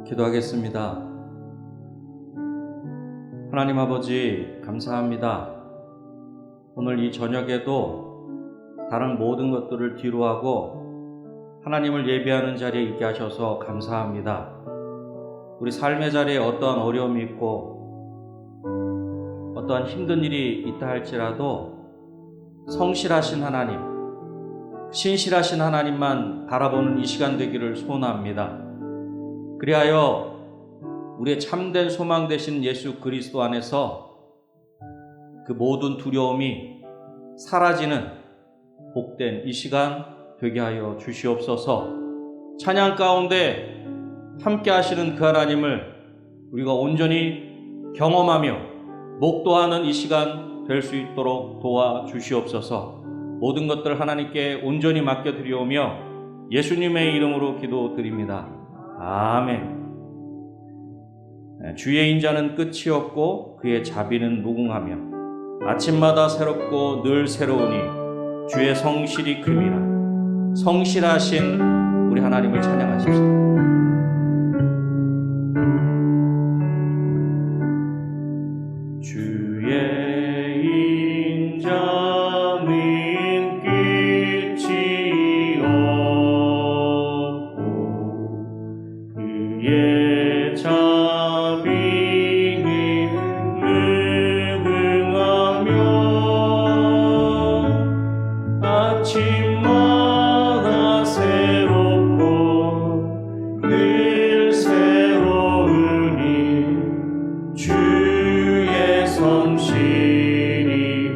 기도하겠습니다. 하나님 아버지, 감사합니다. 오늘 이 저녁에도 다른 모든 것들을 뒤로하고 하나님을 예배하는 자리에 있게 하셔서 감사합니다. 우리 삶의 자리에 어떠한 어려움이 있고 어떠한 힘든 일이 있다 할지라도 성실하신 하나님, 신실하신 하나님만 바라보는 이 시간 되기를 소원합니다. 그리하여 우리의 참된 소망 되신 예수 그리스도 안에서 그 모든 두려움이 사라지는 복된 이 시간 되게 하여 주시옵소서. 찬양 가운데 함께 하시는 그 하나님을 우리가 온전히 경험하며 목도하는 이 시간 될 수 있도록 도와주시옵소서. 모든 것들 하나님께 온전히 맡겨드리오며 예수님의 이름으로 기도드립니다. 아멘. 주의 인자는 끝이 없고 그의 자비는 무궁하며 아침마다 새롭고 늘 새로우니 주의 성실이 큼이라. 성실하신 우리 하나님을 찬양하십시다. 주의 인자는 끝이 없고 그의 자비는 무궁하며 아침마다 새롭고 늘 새로우니 주의 성실이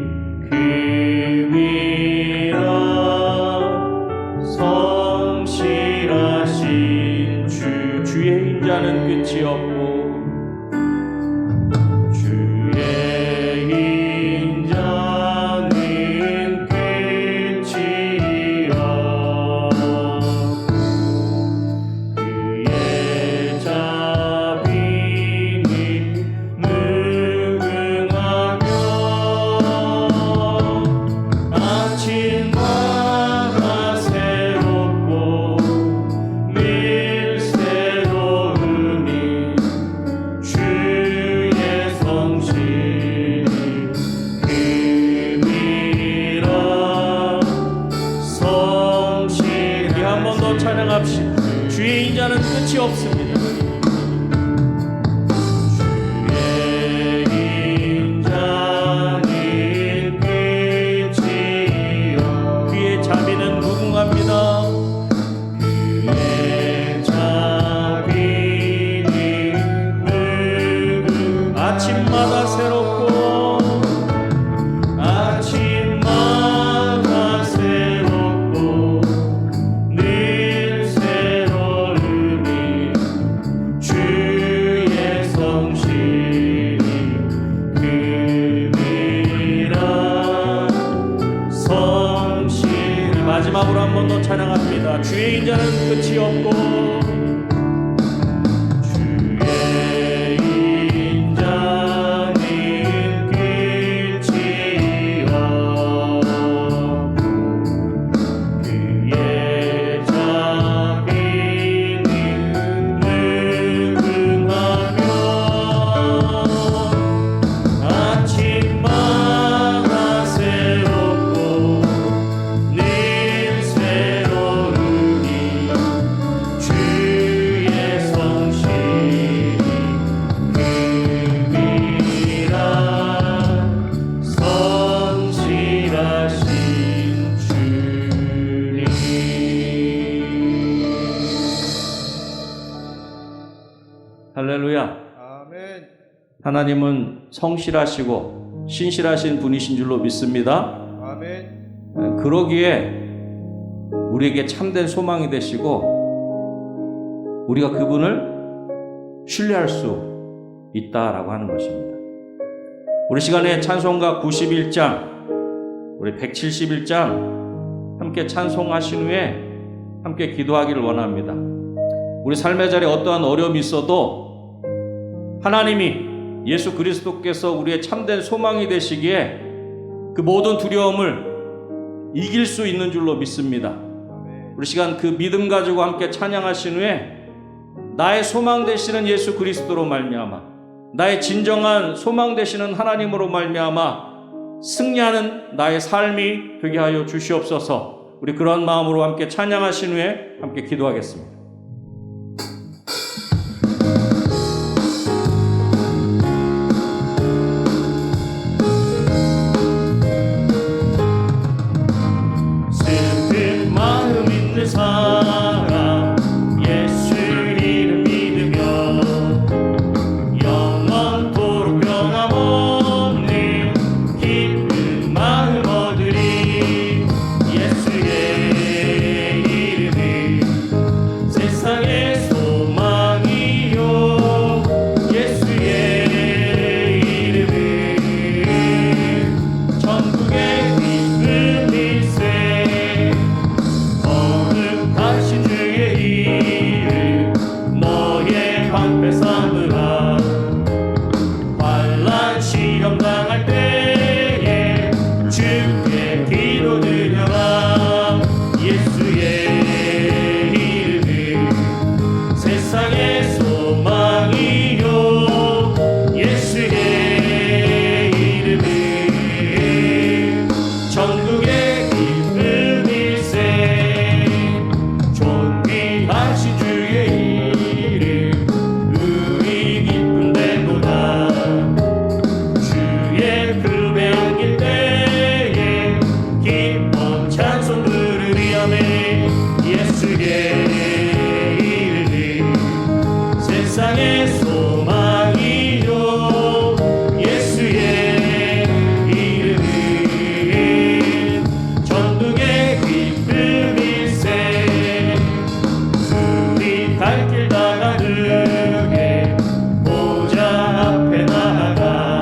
큼이라. 성실하신 주의 인자는 끝이 없고 주의 인자는 끝이 없고 그의 자비는 무궁하며 아침마다 새롭고 늘 새로우니 주의 성실이 큼이라. 성실히 한 번 더 찬양합시다. 주의 인자는 끝이 없습니다. 주의 인자는 끝이 없고 그의 자비는 무궁합니다. 그의 자비는 아침마다 새롭고 아침마다 새롭고 늘 새로우니 주의 성실이 큼이라. 성실히 마지막으로 한 번 더 찬양합니다. 주의 인자는 끝이 없고 주의 인자는 끝이 없고 그의 자비는 무궁하며 아침마다 새롭고 늘 새로우니 주의 성실이 큼이라. 성실하신 주님. 할렐루야. 아멘. 하나님은 성실하시고 신실하신 분이신 줄로 믿습니다. 아멘. 그러기에 우리에게 참된 소망이 되시고 우리가 그분을 신뢰할 수 있다라고 하는 것입니다. 우리 시간에 찬송가 91장, 우리 171장 함께 찬송하신 후에 함께 기도하기를 원합니다. 우리 삶의 자리에 어떠한 어려움이 있어도 하나님이 예수 그리스도께서 우리의 참된 소망이 되시기에 그 모든 두려움을 이길 수 있는 줄로 믿습니다. 아멘. 우리 시간 그 믿음 가지고 함께 찬양하신 후에 나의 소망 되시는 예수 그리스도로 말미암아, 나의 진정한 소망 되시는 하나님으로 말미암아 승리하는 나의 삶이 되게 하여 주시옵소서. 우리 그런 마음으로 함께 찬양하신 후에 함께 기도하겠습니다. 슬픈 마음 있는 사람 예수 이름 믿으며 영원토록 변함없는 기쁜 마음 얻으리. 예수의 이름이 세상의 소망이요, 예수의 이름은 천국의 기쁨일세. 거룩하신 주의 이름 너의 방패 삼으라. 환난 시험 당할 때에 주께 기도드려라. 예수의 이름은 세상의 소망이요, 예수의 이름은 천국의 기쁨일세. 존귀하신 주의 이름 의리 기쁨되도다. 주의 급에 안길 때에 기뻐 찬송 부르리. 아멘. 예수의 이름은 세상의 소망이요, 예수의 이름은 천국의 기쁨일세. 우리 갈 길 다 가득해 보좌 앞에 나아가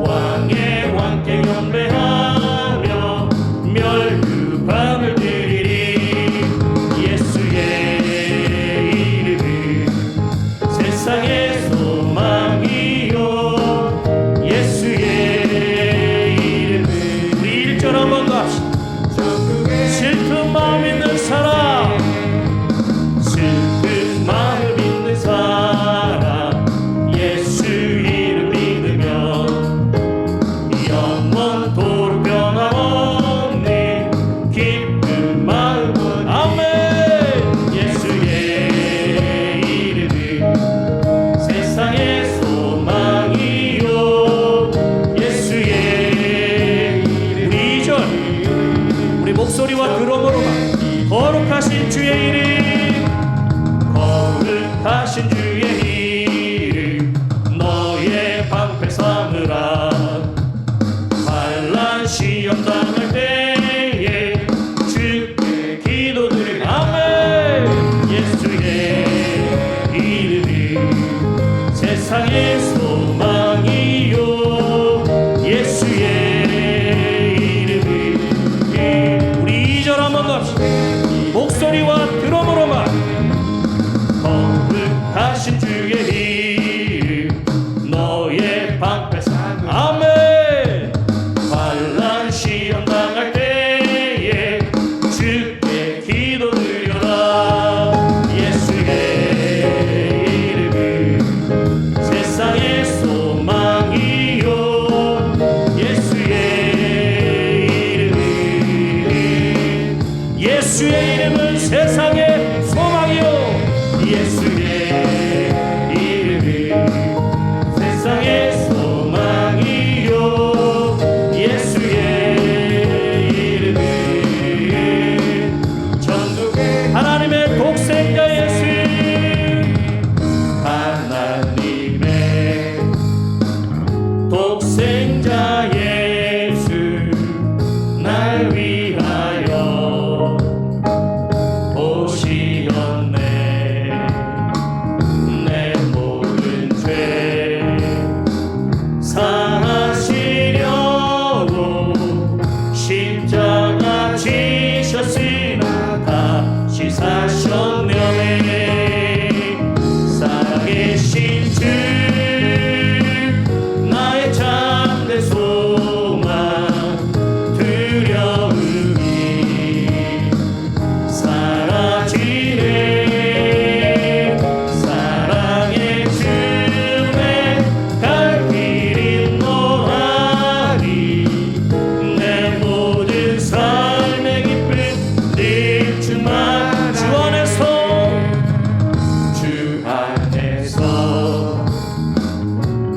왕의 왕께 경배하며 멸류관을 드리리. 예수의 이름은 세상의 소망이요, 예수의 이름은. 우리 1절 한 번 더 합시다. 슬픈 마음 있는 사람, 슬픈 마음 있는 사람 예수 이름 믿으며 영원토록 변함없는 기쁜 마음은. 아멘. 예수의 이름은 세상의 소망이요, 예수의 이름. 우리 2절 우리 목소리와 드럼으로만 거룩하신 주의 이름, 거룩하신 주의 이름 너의 방패 삼으라. 환난 시험 당할 때에 주께 기도드리라. 아멘. 예수의 이름은 세상의 소망이요, 예수의 이름은. 우리 2절 한 번 더 합시다. 목소리와 드럼으로만 거룩하신 주의 이름 너의 방패 삼으라. 아멘. 환난 시험 당할 때에 주께 기도드려라. 예수의 이름은 세상의 소망이요, 예수의 이름은. 예수의 이름은 세상의 소망이요, 예수의 이름은 세상의 소망이요, 예수의 이름은 천국의 하나님의 독생자 예수. 하나님의 독생자 예수 날 위하여 오신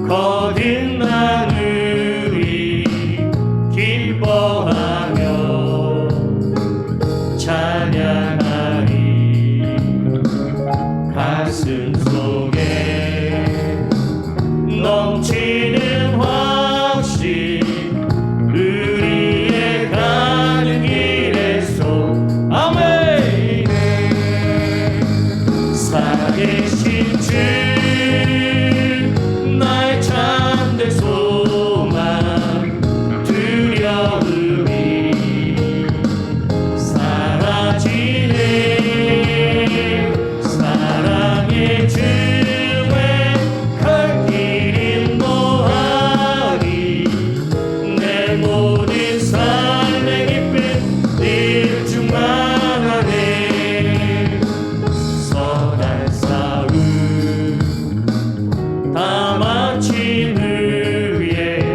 거듭 나누리 기뻐하며 찬양하리 가슴 속에 넘치는 확신 우리의 가는 길에서 아멘 살아계신 주 나의 참된 소망 두려움이 사라지네 사랑의 주의 갈 길 인도하리 내 모든 삶의 기쁨 늘 충만하네 선한 싸움 다 마친 후에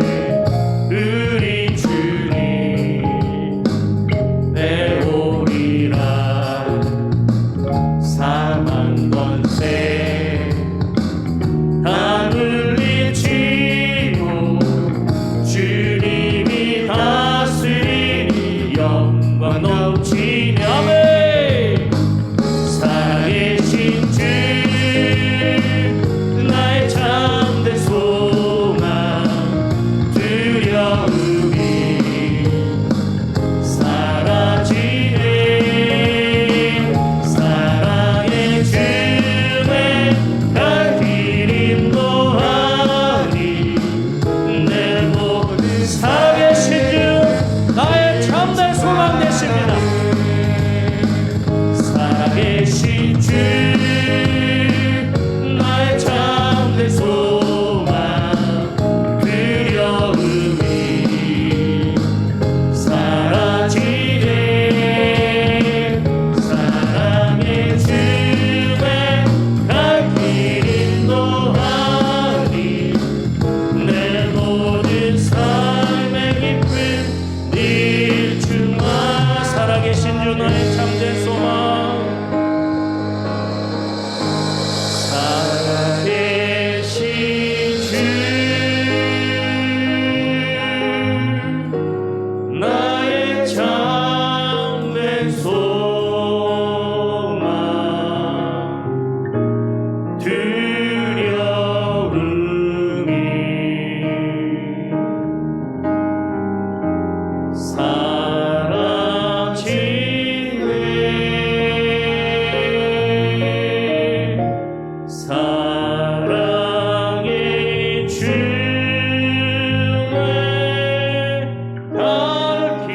우리 주님 배우리라 사망 권세 다 물리치고 주님이 다스리니 영광 넘치니 아멘 살아계신 주 나의 참된 소망 두려움이 사라지네 사랑의 주의 갈 길 인도하니 내 모든 살아계신 주 나의 참된 소망 되십니다 살아계신 주 나의 참된 소망 두려움이 사라지네 사랑의 주의 갈 길 인도하니 내 모든 삶의 기쁨 늘 충만 살아계신 주 나의 참된 소망 살아계신 주 나의 참된 소망 두려움이 사라지네 사랑의 주의 갈 길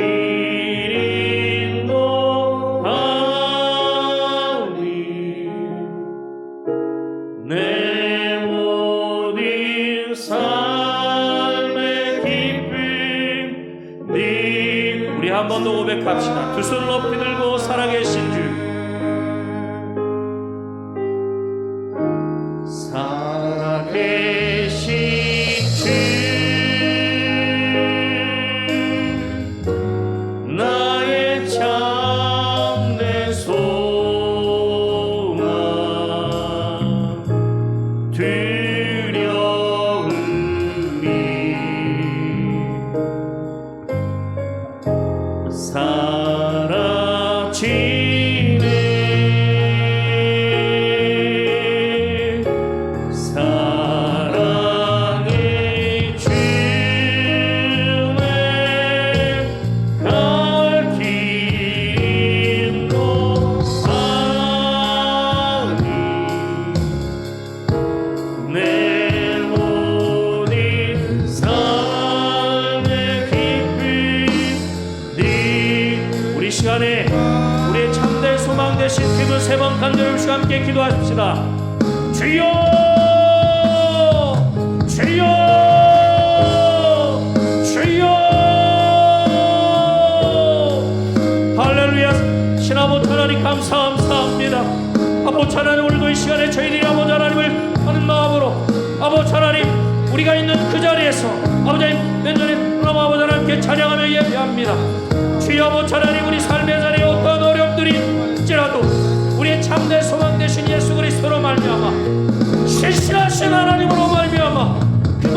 인도하니 내 모든 삶의 기쁨 네 우리 한 번 더 고백합시다 두 손을 높이 들고 살아계신 주 살아계신 주 나의 참된 소망 두려움이 사라지네 사랑의 주의 갈 길 인도하니 내 모든 삶의 기쁨 네 우리 시간에 우리의 참된 소망 되신 팀을 세 번 간절히 우리 함께 기도하십시다 주여 주여 주여 할렐루야 신아버지 하나님 감사합니다 아버지 하나님 오늘도 이 시간에 저희들이 아버지 하나님을 하는 마음으로 아버지 하나님 우리가 있는 그 자리에서 아버지 하나님 내년에 하나님 아버지 하나님께 찬양하며 예배합니다 주여 아버지 하나님 우리 삶의 자리에 어떠한 어려움들이 있지라도 우리의 참된 소망 되신 예수 그리스도로 말미암아 신실하신 하나님으로 말미암아 그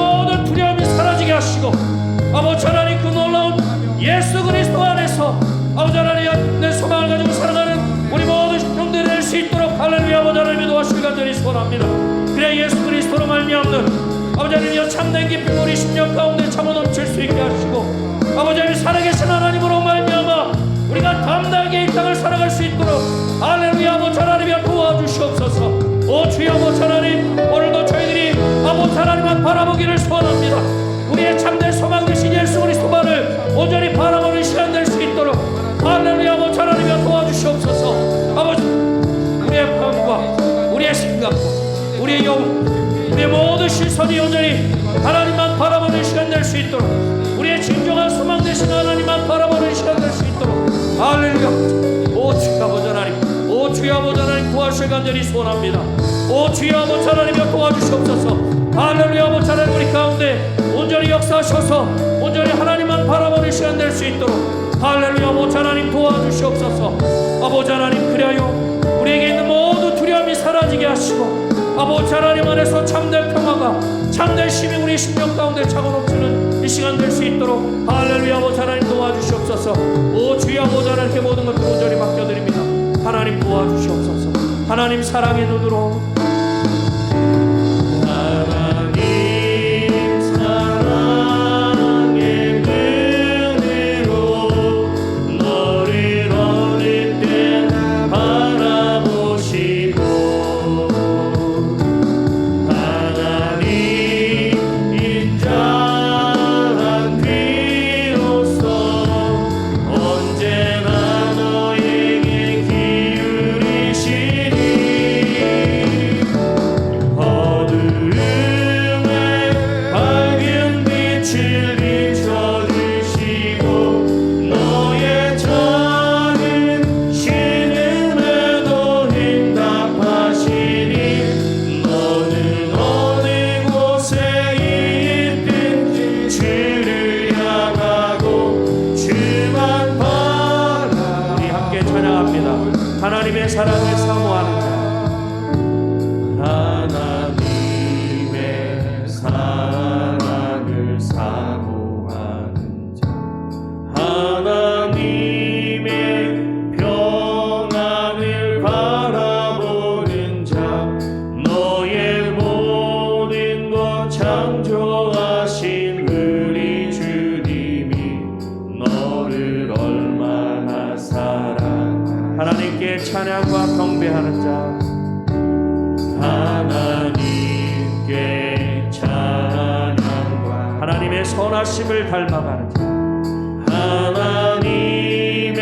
아버지 하나님 참된 기쁨 우리 심령 가운데 참아 넘칠 수 있게 하시고 아버지 하나님 살아계신 하나님으로 말미암아 우리가 담대하게 이 땅을 살아갈 수 있도록 할렐루야 아버지 하나님 도와주시옵소서. 오 주여 아버지 하나님 오늘도 저희들이 아버지 하나님만 바라보기를 소원합니다. 우리의 참된 소망 되신 예수 그리스도만을 온전히 바라보는 시간 될 수 있도록 할렐루야 아버지 하나님 도와주시옵소서. 아버지 우리의 마음과 우리의 생각과 우리의 영혼 우리의 모든 시선이 온전히 하나님만 바라보는 시간 될 수 있도록 우리의 진정한 소망 되신 하나님만 바라보는 시간 될 수 있도록 할렐루야. 오 주여 아버지 하나님 오 주여 아버지 하나님 도와주실 간절히 소원합니다. 오 주여 아버지 하나님 도와주시옵소서. 할렐루야 아버지 하나님 우리 가운데 온전히 역사하셔서 온전히 하나님만 바라보는 시간 될 수 있도록 할렐루야 아버지 하나님 도와주시옵소서. 아버지 하나님 그리하여 우리에게 있는 모든 두려움이 사라지게 하시고 아버지 하나님 안에서 참된 평화가 참된 힘이 우리 심령 가운데 차고 넘치는 이 시간 될 수 있도록 할렐루야 아버지 하나님 도와주시옵소서. 오 주여 아버지 하나님께 모든 것들 온전히 맡겨드립니다. 하나님 도와주시옵소서. 하나님 사랑의 눈으로 하나님의 사랑을 사모하는 자 하나님의 사랑을 사모하는 자 하나님의 평안을 바라보는 자 너의 모든 것 창조하신 우리 주님이 너를 얼마나 하나님께 찬양과 경배하는 자 하나님께 찬양과 하나님의 선하심을 닮아가는 자 하나님의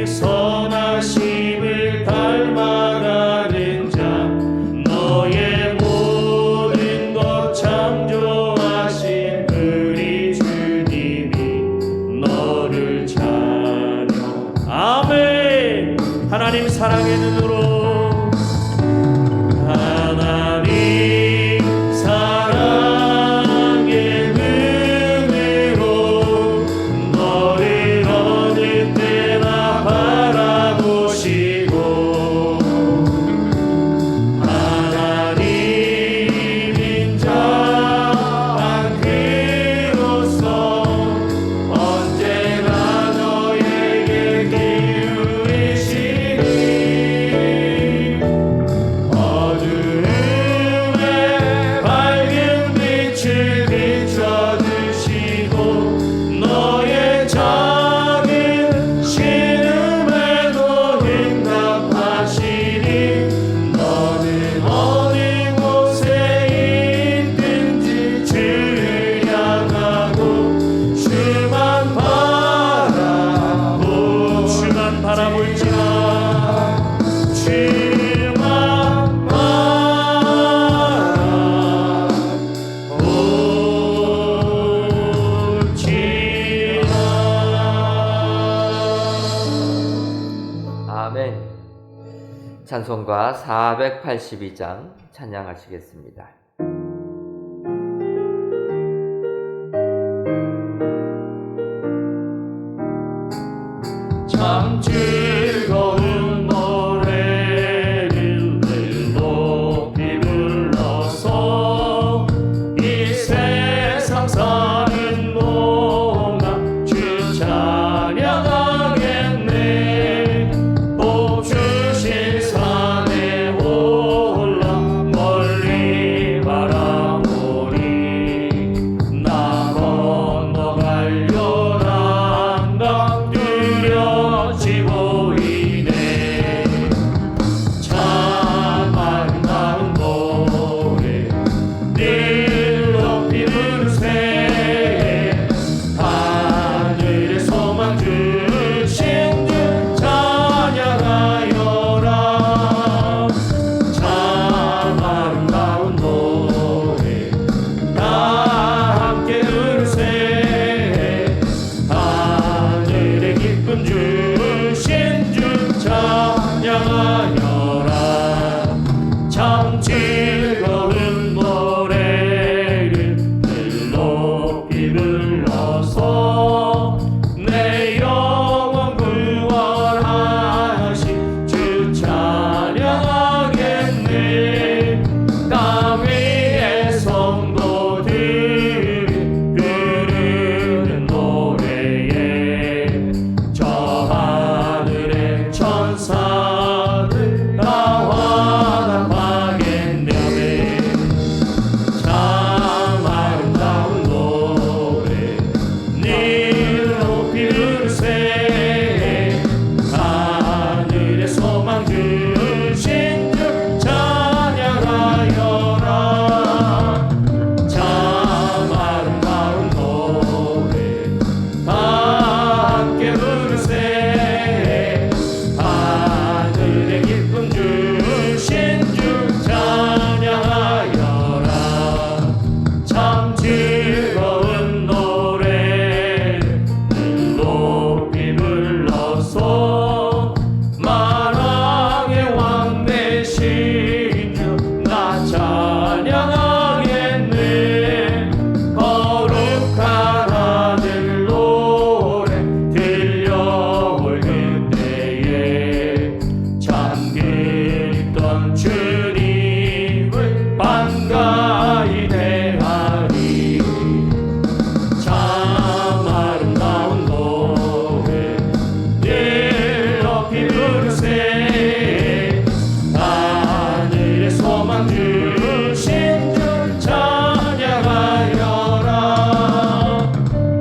선하심을 닮아가는 자 너의 모든 것 창조하신 우리 주님이 너를 찬양 아멘. 하나님 사랑의 눈으로 하나님 사랑의 눈으로 너를 어느 때나 바라보시고 하나님 인자한 그로서 언제나 너에게 찬송가 482장 찬양하시겠습니다. 참 즐거운 노래를 높이 불러서 이 세상 사는 놈아 주 찬양하겠네. 복 주신 산에 올라 멀리 다 함께 부르세 하늘의 기쁨 주신 주 찬양하여라 참 즐거운 노래를 높이 불러서 내 영혼 구원하신 주 찬양하겠네 땅 위의 성도들이 부르는 노래에 저 하늘의 천사들 다 화답하겠네 참 아름다운 노래 네 높이 부르세 하늘의 소망 주신 주 찬양하여라 참 아름다운 노래 다 함께 부르세 하늘의 기쁨 주신 주 찬양하여라 참 즐거운 노래를 높이 불러서 만왕의 왕 되신 주 나 찬양하겠네 거룩한 하늘 노래 들려올 그때에 참 그립던 주님을 반가이 대하리 참 아름다운 노래 늘 높이 부르세 하늘의 소망 주신 주 찬양하여라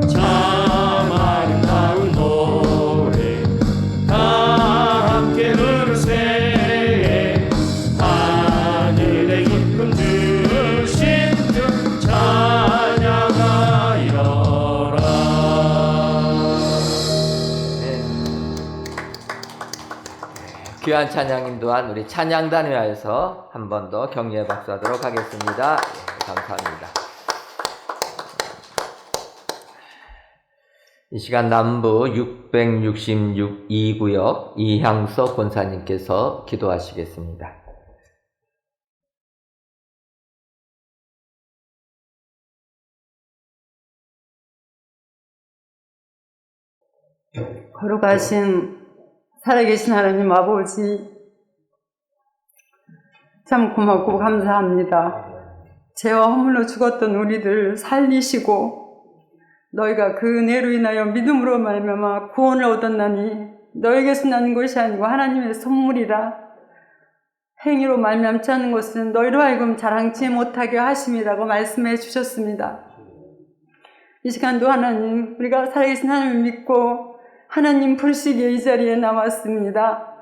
참 아름다운 노래 다 함께 부르세 하늘의 기쁨 주신 주 찬양하여라 귀한 찬양 인도한 우리 찬양단 위하여서 한 번 더 격려의 박수하도록 하겠습니다. 감사합니다. 이 시간 남부 666 2구역 이향석 권사님께서 기도하시겠습니다. 거룩하신 살아계신 하나님 아버지 참 고맙고 감사합니다. 죄와 허물로 죽었던 우리들 살리시고 너희가 그 은혜로 인하여 믿음으로 말미암아 구원을 얻었나니 너에게서 나는 것이 아니고 하나님의 선물이라 행위로 말미암지 않는 것은 너희로 하여금 자랑치 못하게 하심이라고 말씀해 주셨습니다. 이 시간도 하나님 우리가 살아계신 하나님을 믿고 하나님 불시기에 이 자리에 나왔습니다.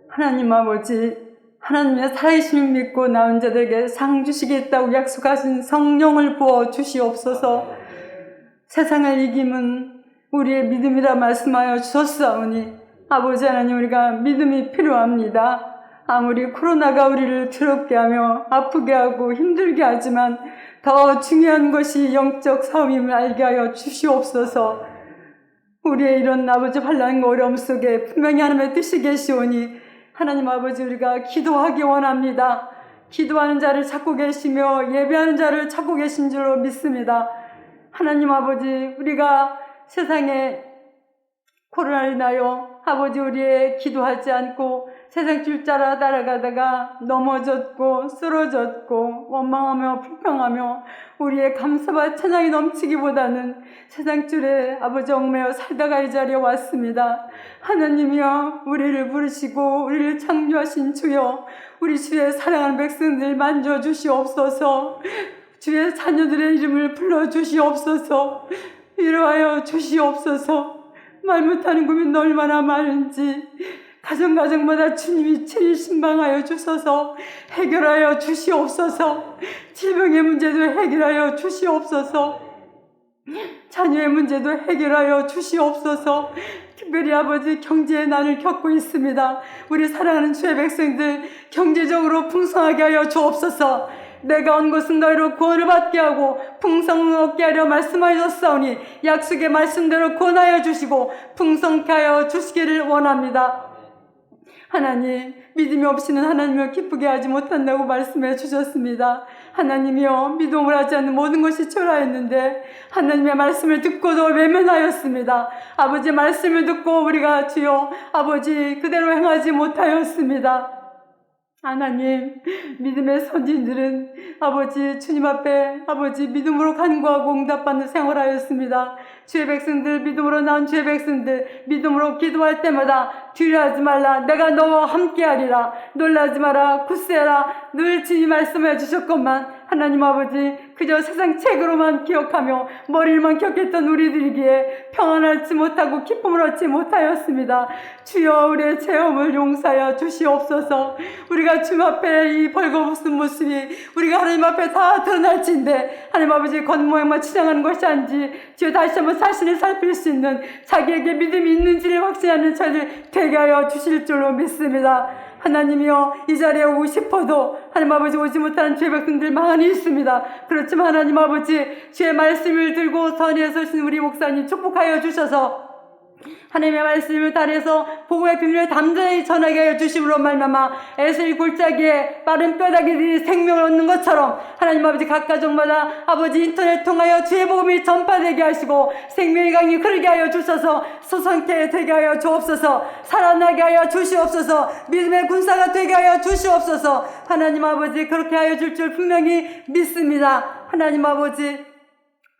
하나님 아버지 하나님의 살아계심을 믿고 나온 자들에게 상 주시겠다고 약속하신 성령을 부어 주시옵소서. 세상을 이김은 우리의 믿음이라 말씀하여 주셨사오니 아버지 하나님 우리가 믿음이 필요합니다. 아무리 코로나가 우리를 더럽게 하며 아프게 하고 힘들게 하지만 더 중요한 것이 영적 싸움임을 알게 하여 주시옵소서. 우리의 이런 아버지 환난과 어려움 속에 분명히 하나님의 뜻이 계시오니 하나님 아버지 우리가 기도하기 원합니다. 기도하는 자를 찾고 계시며 예배하는 자를 찾고 계신 줄로 믿습니다. 하나님 아버지 우리가 세상에 코로나로 인하여 아버지 우리의 기도하지 않고 세상 줄 따라 따라가다가 넘어졌고 쓰러졌고 원망하며 불평하며 우리의 감사와 찬양이 넘치기보다는 세상 줄에 아버지 얽매여 살다가 이 자리에 왔습니다. 하나님이여 우리를 부르시고 우리를 창조하신 주여 우리 주의 사랑하는 백성들 만져주시옵소서. 주의 자녀들의 이름을 불러주시옵소서. 위로하여 주시옵소서. 말 못하는 고민 얼마나 많은지 가정마다 주님이 친히 신방하여 주소서. 해결하여 주시옵소서. 질병의 문제도 해결하여 주시옵소서. 자녀의 문제도 해결하여 주시옵소서. 특별히 아버지 경제의 난을 겪고 있습니다. 우리 사랑하는 주의 백성들 경제적으로 풍성하게 하여 주옵소서. 내가 온 것은 너희로 구원을 받게 하고 풍성을 얻게 하려 말씀하셨사오니 약속의 말씀대로 구원하여 주시고 풍성케 하여 주시기를 원합니다. 하나님, 믿음이 없이는 하나님을 기쁘게 하지 못한다고 말씀해 주셨습니다. 하나님이여, 믿음을 하지 않는 모든 것이 초라했는데 하나님의 말씀을 듣고도 외면하였습니다. 아버지 말씀을 듣고 우리가 주여 아버지 그대로 행하지 못하였습니다. 하나님, 믿음의 선진들은 아버지 주님 앞에 아버지 믿음으로 간구하고 응답받는 생활하였습니다. 주의 백성들, 믿음으로 나온 주의 백성들, 믿음으로 기도할 때마다 두려워하지 말라, 내가 너와 함께하리라, 놀라지 마라, 굳세라, 늘 주님 말씀해 주셨건만 하나님 아버지 그저 세상 책으로만 기억하며 머리를만 기억했던 우리들이기에 평안하지 못하고 기쁨을 얻지 못하였습니다. 주여, 우리의 체험을 용서하여 주시옵소서. 우리가 주님 앞에 이 벌거벗은 모습이 우리가 하나님 앞에 다 드러날진데 하나님 아버지 겉모양만 치장하는 것이 아닌지 주여 다시 한번 자신을 살필 수 있는 자기에게 믿음이 있는지를 확신하는 자들 되게 하여 주실 줄로 믿습니다. 하나님이여, 이 자리에 오고 싶어도 하나님 아버지 오지 못하는 죄 백성들 많이 있습니다. 그렇지만 하나님 아버지 주의 말씀을 들고 선에 서신 우리 목사님 축복하여 주셔서 하나님의 말씀을 따라서 복음의 비밀을 담대히 전하게 하여 주심으로 말미암아 에스겔 골짜기에 빠른 뼈다귀들이 생명을 얻는 것처럼 하나님 아버지 각 가정마다 아버지 인터넷 통하여 주의 복음이 전파되게 하시고 생명의 강이 흐르게 하여 주셔서 소성케 되게 하여 주옵소서. 살아나게 하여 주시옵소서. 믿음의 군사가 되게 하여 주시옵소서. 하나님 아버지 그렇게 하여 줄 줄 분명히 믿습니다. 하나님 아버지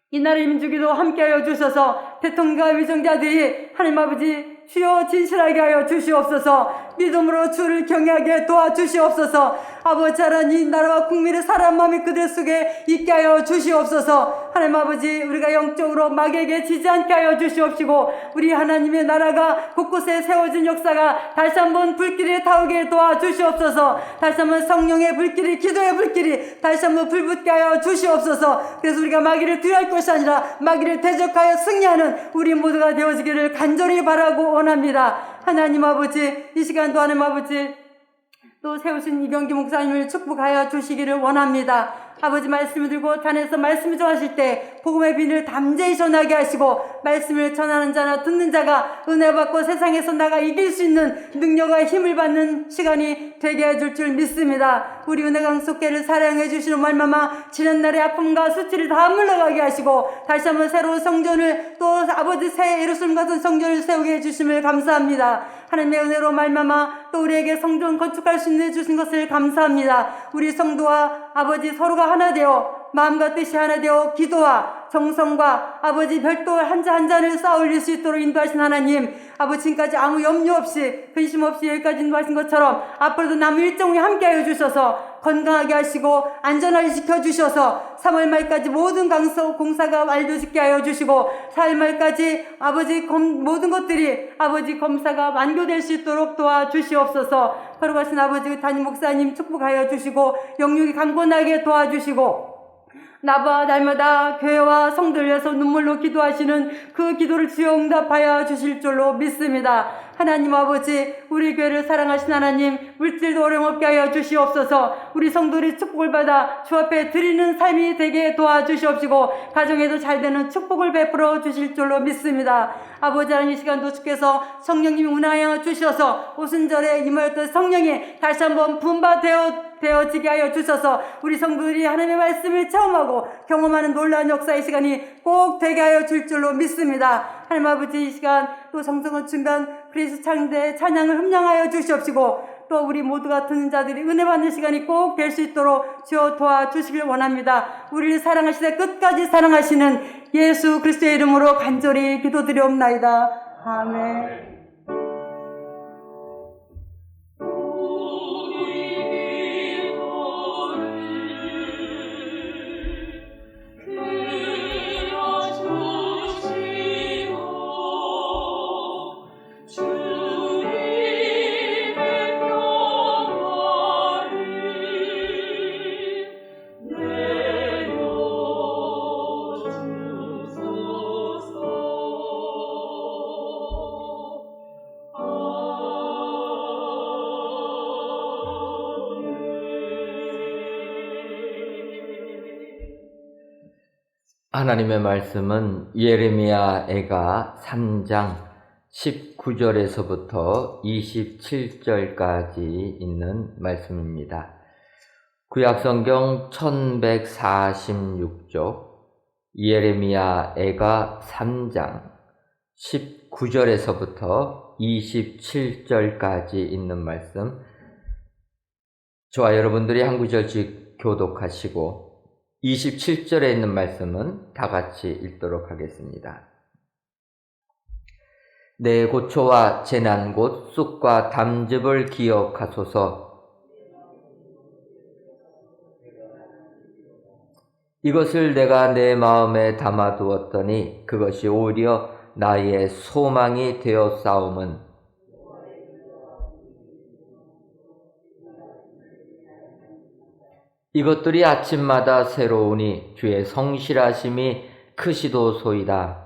이 나라의 민주기도 함께하여 주셔서 대통령과 위정자들이 하나님 아버지 주여 진실하게 하여 주시옵소서. 믿음으로 주를 경외하게 도와주시옵소서. 아버지 하나님, 나라와 국민의 사람 마음이 그들 속에 있게 하여 주시옵소서. 하나님 아버지, 우리가 영적으로 마귀에게 지지 않게 하여 주시옵시고 우리 하나님의 나라가 곳곳에 세워진 역사가 다시 한번 불길이 타오게 도와주시옵소서. 다시 한번 성령의 불길이, 기도의 불길이 다시 한번 불붙게 하여 주시옵소서. 그래서 우리가 마귀를 두려워할 것이 아니라 마귀를 대적하여 승리하는 우리 모두가 되어지기를 간절히 바라고 원합니다. 하나님 아버지, 이 시간도 하나님 아버지 또 세우신 이경기 목사님을 축복하여 주시기를 원합니다. 아버지 말씀을 들고 단에서 말씀을 전하실 때 복음의 비밀을 담대히 전하게 하시고 말씀을 전하는 자나 듣는 자가 은혜 받고 세상에서 나가 이길 수 있는 능력과 힘을 받는 시간이 되게 해줄 줄 믿습니다. 우리 은혜강 속계를 사랑해 주시는 말마마 지난날의 아픔과 수치를 다 물러가게 하시고 다시 한번 새로운 성전을 또 아버지 새 예루살렘 같은 성전을 세우게 해주심을 감사합니다. 하나님의 은혜로 말마마 또 우리에게 성전 건축할 수 있는 주신 것을 감사합니다. 우리 성도와 아버지 서로가 하나 되어 마음과 뜻이 하나 되어 기도와 정성과 아버지 별도 한 잔 한 잔을 쌓아올릴 수 있도록 인도하신 하나님, 아버지 지금까지 아무 염려 없이 근심 없이 여기까지 인도하신 것처럼 앞으로도 남은 일정에 함께하여 주셔서 건강하게 하시고 안전하게 지켜주셔서 3월 말까지 모든 공사가 완료짓게 하여 주시고 4월 말까지 아버지 모든 것들이 아버지 검사가 완료될 수 있도록 도와주시옵소서. 걸어가신 아버지 담임 목사님 축복하여 주시고 영육이 강건하게 도와주시고 나와 날마다 교회와 성도를 위해서 눈물로 기도하시는 그 기도를 주여 응답하여 주실 줄로 믿습니다. 하나님 아버지, 우리 교회를 사랑하신 하나님, 물질도 어려움 없게 하여 주시옵소서. 우리 성도들이 축복을 받아 주 앞에 드리는 삶이 되게 도와주시옵시고 가정에도 잘되는 축복을 베풀어 주실 줄로 믿습니다. 아버지 하나님, 이 시간도 주께서 성령님이 운하여 주셔서 오순절에 임하였던 성령이 다시 한번 분바되어지게 하여 주셔서 우리 성도들이 하나님의 말씀을 체험하고 경험하는 놀라운 역사의 시간이 꼭 되게 하여 줄 줄로 믿습니다. 하나님 아버지, 이 시간 또 성성을 준비한 그리스도 창대 찬양을 흠량하여 주시옵시고 또 우리 모두가 듣는 자들이 은혜 받는 시간이 꼭 될 수 있도록 주여 도와주시길 원합니다. 우리를 사랑하시되 끝까지 사랑하시는 예수 그리스도의 이름으로 간절히 기도드리옵나이다. 아멘. 하나님의 말씀은 예레미야 애가 3장 19절에서부터 27절까지 있는 말씀입니다. 구약성경 1146쪽 예레미야 애가 3장 19절에서부터 27절까지 있는 말씀, 저와 여러분들이 한 구절씩 교독하시고 27절에 있는 말씀은 다 같이 읽도록 하겠습니다. 내 고초와 재난 곧 쑥과 담즙을 기억하소서. 이것을 내가 내 마음에 담아두었더니 그것이 오히려 나의 소망이 되었사옴은 이것들이 아침마다 새로우니 주의 성실하심이 크시도소이다.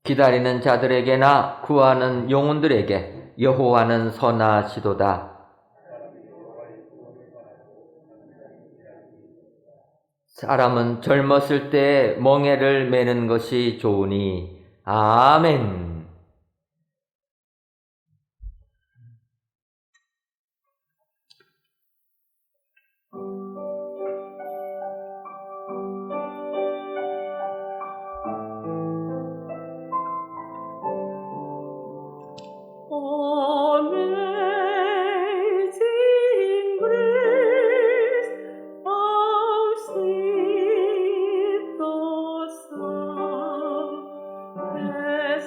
기다리는 자들에게나 구하는 영혼들에게 여호와는 선하시도다. 사람은 젊었을 때 멍에를 매는 것이 좋으니. 아멘. Amazing grace, how sweet the sound that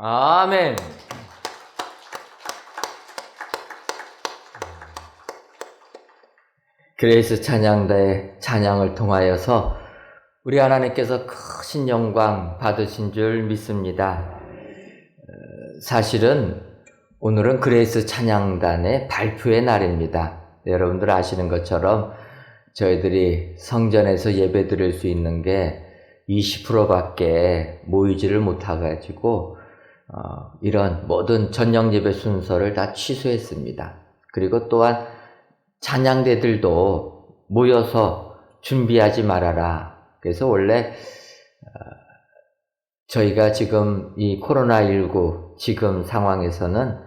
아멘. 그레이스 찬양대의 찬양을 통하여서 우리 하나님께서 크신 영광 받으신 줄 믿습니다. 사실은 오늘은 그레이스 찬양단의 발표의 날입니다. 여러분들 아시는 것처럼 저희들이 성전에서 예배 드릴 수 있는 게 20%밖에 모이지를 못해가지고 이런 모든 전령 예배 순서를 다 취소했습니다. 그리고 또한 찬양대들도 모여서 준비하지 말아라. 그래서 원래 저희가 지금 이 코로나19 지금 상황에서는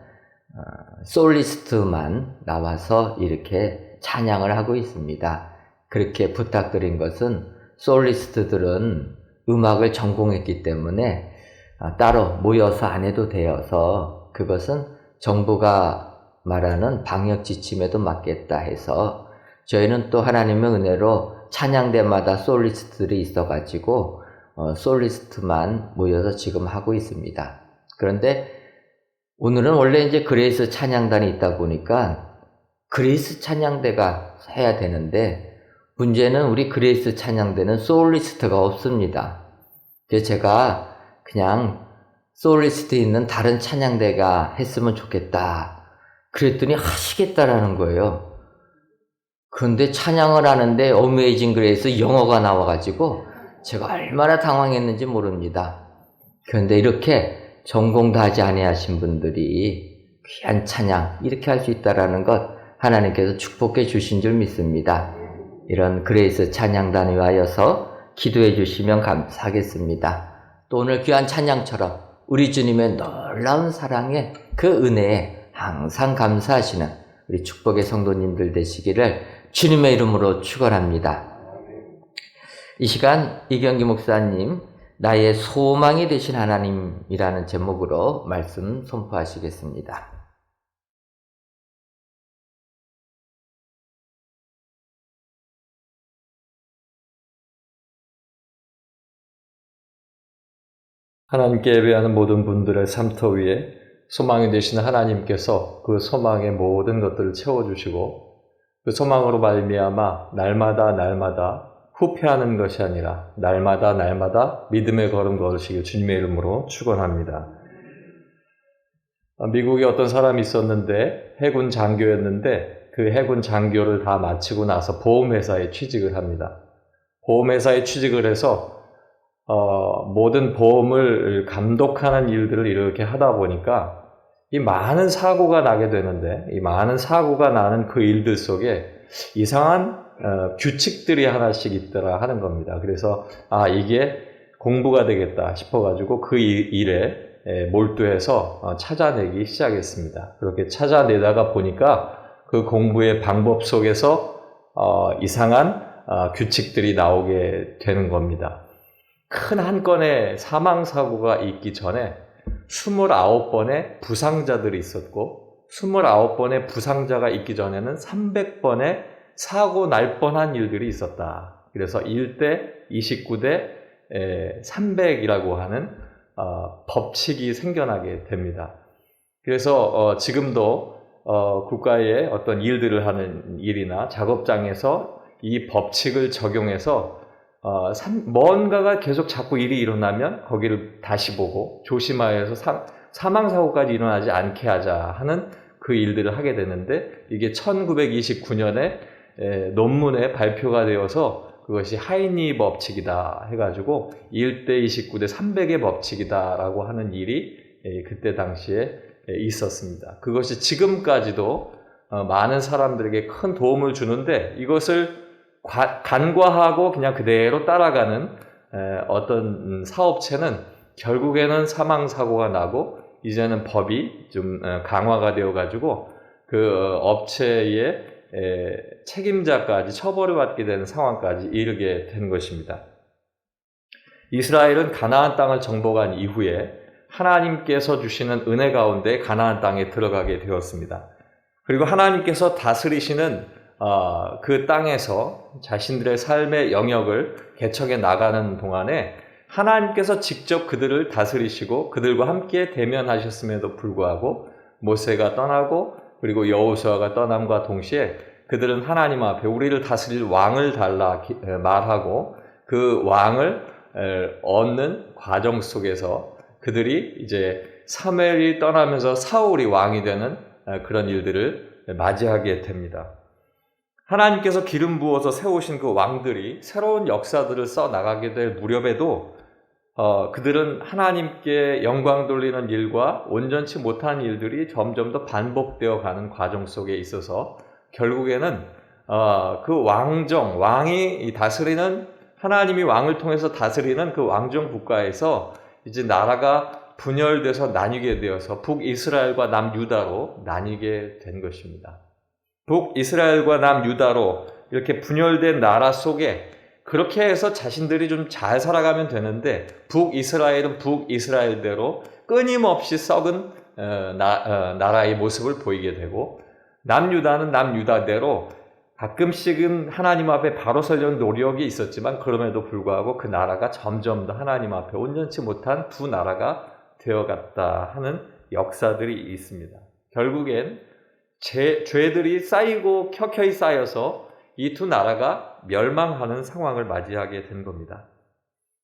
솔리스트만 나와서 이렇게 찬양을 하고 있습니다. 그렇게 부탁드린 것은 솔리스트들은 음악을 전공했기 때문에 따로 모여서 안 해도 되어서 그것은 정부가 말하는 방역 지침에도 맞겠다 해서 저희는 또 하나님의 은혜로 찬양대마다 솔리스트들이 있어가지고 솔리스트만 모여서 지금 하고 있습니다. 그런데 오늘은 원래 이제 그레이스 찬양단이 있다 보니까 그레이스 찬양대가 해야 되는데 문제는 우리 그레이스 찬양대는 솔리스트가 없습니다. 그래서 제가 그냥 솔리스트 있는 다른 찬양대가 했으면 좋겠다. 그랬더니 하시겠다라는 거예요. 그런데 찬양을 하는데 어메이징 그레이스 영어가 나와가지고 제가 얼마나 당황했는지 모릅니다. 그런데 이렇게 전공도 하지 아니하신 분들이 귀한 찬양 이렇게 할 수 있다라는 것 하나님께서 축복해 주신 줄 믿습니다. 이런 그레이스 찬양단에 와여서 기도해 주시면 감사하겠습니다. 또 오늘 귀한 찬양처럼 우리 주님의 놀라운 사랑에 그 은혜에 항상 감사하시는 우리 축복의 성도님들 되시기를 주님의 이름으로 축원합니다. 이 시간 이경기 목사님 나의 소망이 되신 하나님이라는 제목으로 말씀 선포하시겠습니다. 하나님께 예배하는 모든 분들의 삶터 위에 소망이 되시는 하나님께서 그 소망의 모든 것들을 채워주시고 그 소망으로 말미암아 날마다 후회하는 것이 아니라 날마다 믿음의 걸음 걸으시길 주님의 이름으로 축원합니다. 미국에 어떤 사람이 있었는데 해군 장교였는데 그 해군 장교를 다 마치고 나서 보험회사에 취직을 합니다. 보험회사에 취직을 해서 모든 보험을 감독하는 일들을 이렇게 하다 보니까 이 많은 사고가 나게 되는데 이 많은 사고가 나는 그 일들 속에 이상한 규칙들이 하나씩 있더라 하는 겁니다. 그래서 이게 공부가 되겠다 싶어가지고 그 일에 몰두해서 찾아내기 시작했습니다. 그렇게 찾아내다가 보니까 그 공부의 방법 속에서 이상한 규칙들이 나오게 되는 겁니다. 큰 한 건의 사망사고가 있기 전에 29번의 부상자들이 있었고 29번의 부상자가 있기 전에는 300번의 사고 날 뻔한 일들이 있었다. 그래서 1대 29대 300이라고 하는 법칙이 생겨나게 됩니다. 그래서 지금도 국가의 어떤 일들을 하는 일이나 작업장에서 이 법칙을 적용해서 뭔가가 계속 자꾸 일이 일어나면 거기를 다시 보고 조심하여서 사망사고까지 일어나지 않게 하자 하는 그 일들을 하게 되는데 이게 1929년에 논문에 발표가 되어서 그것이 하이니 법칙이다 해가지고 1대 29대 300의 법칙이다 라고 하는 일이 그때 당시에 있었습니다. 그것이 지금까지도 많은 사람들에게 큰 도움을 주는데 이것을 간과하고 그냥 그대로 따라가는 어떤 사업체는 결국에는 사망사고가 나고 이제는 법이 좀 강화가 되어가지고 그 업체의 책임자까지 처벌을 받게 되는 상황까지 이르게 된 것입니다. 이스라엘은 가나안 땅을 정복한 이후에 하나님께서 주시는 은혜 가운데 가나안 땅에 들어가게 되었습니다. 그리고 하나님께서 다스리시는 그 땅에서 자신들의 삶의 영역을 개척해 나가는 동안에 하나님께서 직접 그들을 다스리시고 그들과 함께 대면하셨음에도 불구하고 모세가 떠나고 그리고 여호수아가 떠남과 동시에 그들은 하나님 앞에 우리를 다스릴 왕을 달라 말하고 그 왕을 얻는 과정 속에서 그들이 이제 사무엘이 떠나면서 사울이 왕이 되는 그런 일들을 맞이하게 됩니다. 하나님께서 기름 부어서 세우신 그 왕들이 새로운 역사들을 써 나가게 될 무렵에도 그들은 하나님께 영광 돌리는 일과 온전치 못한 일들이 점점 더 반복되어 가는 과정 속에 있어서 결국에는 그 왕이 다스리는 하나님이 왕을 통해서 다스리는 그 왕정 국가에서 이제 나라가 분열돼서 나뉘게 되어서 북이스라엘과 남유다로 나뉘게 된 것입니다. 북이스라엘과 남유다로 이렇게 분열된 나라 속에 그렇게 해서 자신들이 좀 잘 살아가면 되는데 북이스라엘은 북이스라엘대로 끊임없이 썩은 나라의 모습을 보이게 되고 남유다는 남유다대로 가끔씩은 하나님 앞에 바로 서려는 노력이 있었지만 그럼에도 불구하고 그 나라가 점점 더 하나님 앞에 온전치 못한 두 나라가 되어갔다 하는 역사들이 있습니다. 결국엔 죄들이 쌓이고 켜켜이 쌓여서 이 두 나라가 멸망하는 상황을 맞이하게 된 겁니다.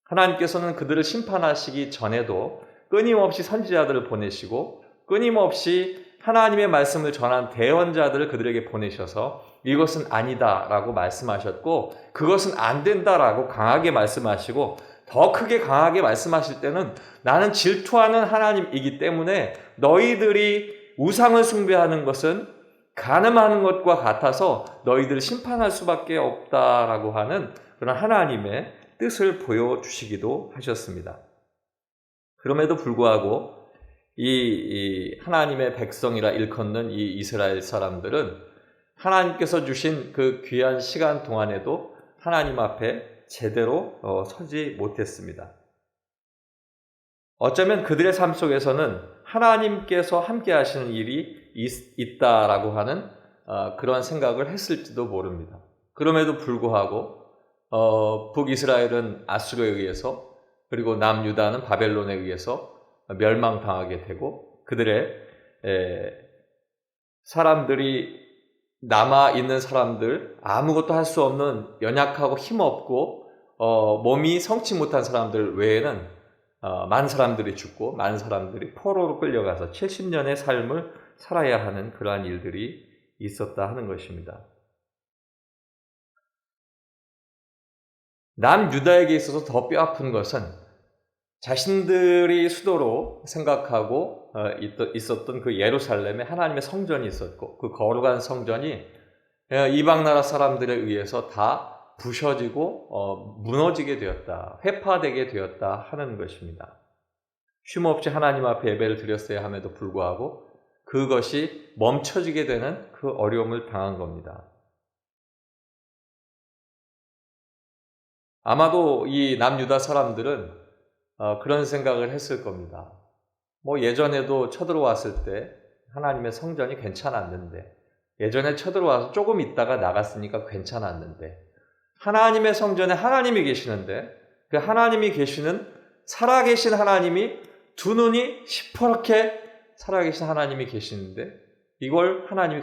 하나님께서는 그들을 심판하시기 전에도 끊임없이 선지자들을 보내시고 끊임없이 하나님의 말씀을 전한 대언자들을 그들에게 보내셔서 이것은 아니다라고 말씀하셨고 그것은 안 된다라고 강하게 말씀하시고 더 크게 강하게 말씀하실 때는 나는 질투하는 하나님이기 때문에 너희들이 우상을 숭배하는 것은 간음하는 것과 같아서 너희들을 심판할 수밖에 없다라고 하는 그런 하나님의 뜻을 보여주시기도 하셨습니다. 그럼에도 불구하고 이 하나님의 백성이라 일컫는 이 이스라엘 사람들은 하나님께서 주신 그 귀한 시간 동안에도 하나님 앞에 제대로 서지 못했습니다. 어쩌면 그들의 삶 속에서는 하나님께서 함께 하시는 일이 있다라고 하는 그런 생각을 했을지도 모릅니다. 그럼에도 불구하고 북이스라엘은 아수르에 의해서 그리고 남유다는 바벨론에 의해서 멸망당하게 되고 그들의 사람들이 남아있는 사람들 아무것도 할 수 없는 연약하고 힘없고 몸이 성치 못한 사람들 외에는 많은 사람들이 죽고 많은 사람들이 포로로 끌려가서 70년의 삶을 살아야 하는 그러한 일들이 있었다 하는 것입니다. 남유다에게 있어서 더 뼈아픈 것은 자신들이 수도로 생각하고 있었던 그 예루살렘에 하나님의 성전이 있었고 그 거룩한 성전이 이방 나라 사람들에 의해서 다 부셔지고 무너지게 되었다, 회파되게 되었다 하는 것입니다. 쉼없이 하나님 앞에 예배를 드렸어야 함에도 불구하고 그것이 멈춰지게 되는 그 어려움을 당한 겁니다. 아마도 이 남유다 사람들은 그런 생각을 했을 겁니다. 예전에도 쳐들어왔을 때 하나님의 성전이 괜찮았는데 예전에 쳐들어와서 조금 있다가 나갔으니까 괜찮았는데 하나님의 성전에 하나님이 계시는데 그 하나님이 계시는 살아계신 하나님이 두 눈이 시퍼렇게 살아계신 하나님이 계시는데 이걸 하나님이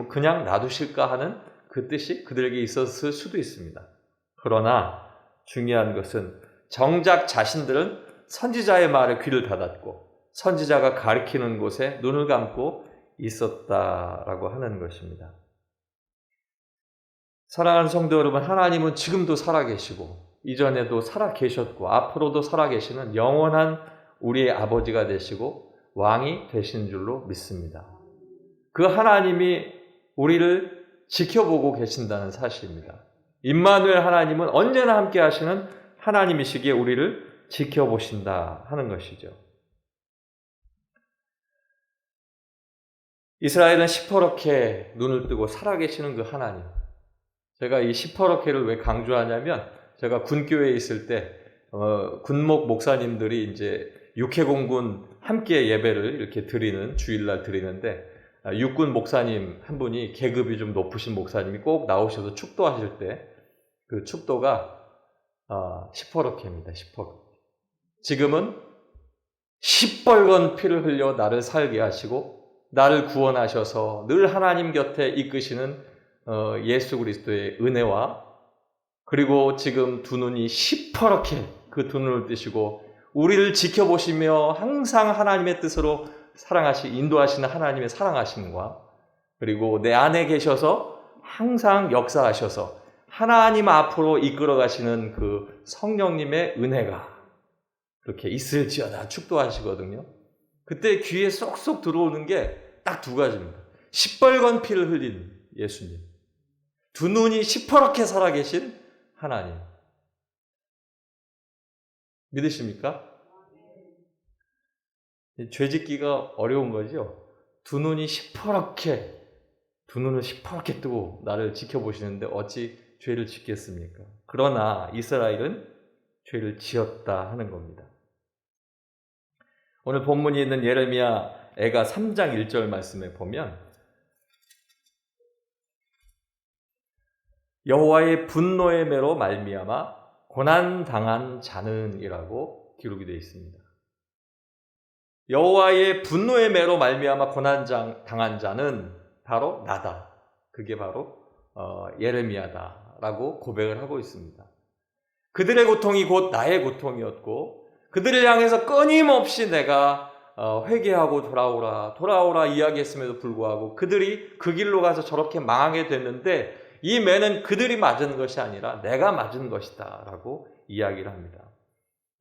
그냥 놔두실까 하는 그 뜻이 그들에게 있었을 수도 있습니다. 그러나 중요한 것은 정작 자신들은 선지자의 말에 귀를 닫았고 선지자가 가리키는 곳에 눈을 감고 있었다라고 하는 것입니다. 사랑하는 성도 여러분, 하나님은 지금도 살아계시고 이전에도 살아계셨고 앞으로도 살아계시는 영원한 우리의 아버지가 되시고 왕이 되신 줄로 믿습니다. 그 하나님이 우리를 지켜보고 계신다는 사실입니다. 임마누엘 하나님은 언제나 함께 하시는 하나님이시기에 우리를 지켜보신다 하는 것이죠. 이스라엘은 시퍼렇게 눈을 뜨고 살아계시는 그 하나님. 제가 이 시퍼렇게를 왜 강조하냐면 제가 군교회에 있을 때 군목 목사님들이 이제 육해공군 함께 예배를 이렇게 드리는 주일날 드리는데 육군 목사님 한 분이 계급이 좀 높으신 목사님이 꼭 나오셔서 축도하실 때 그 축도가 시퍼렇게입니다. 시퍼렇게. 지금은 시뻘건 피를 흘려 나를 살게 하시고 나를 구원하셔서 늘 하나님 곁에 이끄시는 예수 그리스도의 은혜와, 그리고 지금 두 눈이 시퍼렇게 그 두 눈을 뜨시고 우리를 지켜보시며 항상 하나님의 뜻으로 인도하시는 하나님의 사랑하심과, 그리고 내 안에 계셔서 항상 역사하셔서 하나님 앞으로 이끌어 가시는 그 성령님의 은혜가 그렇게 있을지어다 축도하시거든요. 그때 귀에 쏙쏙 들어오는 게 딱 두 가지입니다. 시뻘건 피를 흘린 예수님, 두 눈이 시퍼렇게 살아계신 하나님. 믿으십니까? 죄짓기가 어려운 거죠. 두 눈을 시퍼렇게 뜨고 나를 지켜보시는데 어찌 죄를 짓겠습니까? 그러나 이스라엘은 죄를 지었다 하는 겁니다. 오늘 본문이 있는 예레미야 애가 3장 1절 말씀에 보면 여호와의 분노의 매로 말미암아 고난당한 자는 이라고 기록이 되어 있습니다. 여호와의 분노의 매로 말미암아 고난당한 자는 바로 나다. 그게 바로 예레미야다라고 고백을 하고 있습니다. 그들의 고통이 곧 나의 고통이었고 그들을 향해서 끊임없이 내가 회개하고 돌아오라 이야기했음에도 불구하고 그들이 그 길로 가서 저렇게 망하게 됐는데 이 매는 그들이 맞은 것이 아니라 내가 맞은 것이다 라고 이야기를 합니다.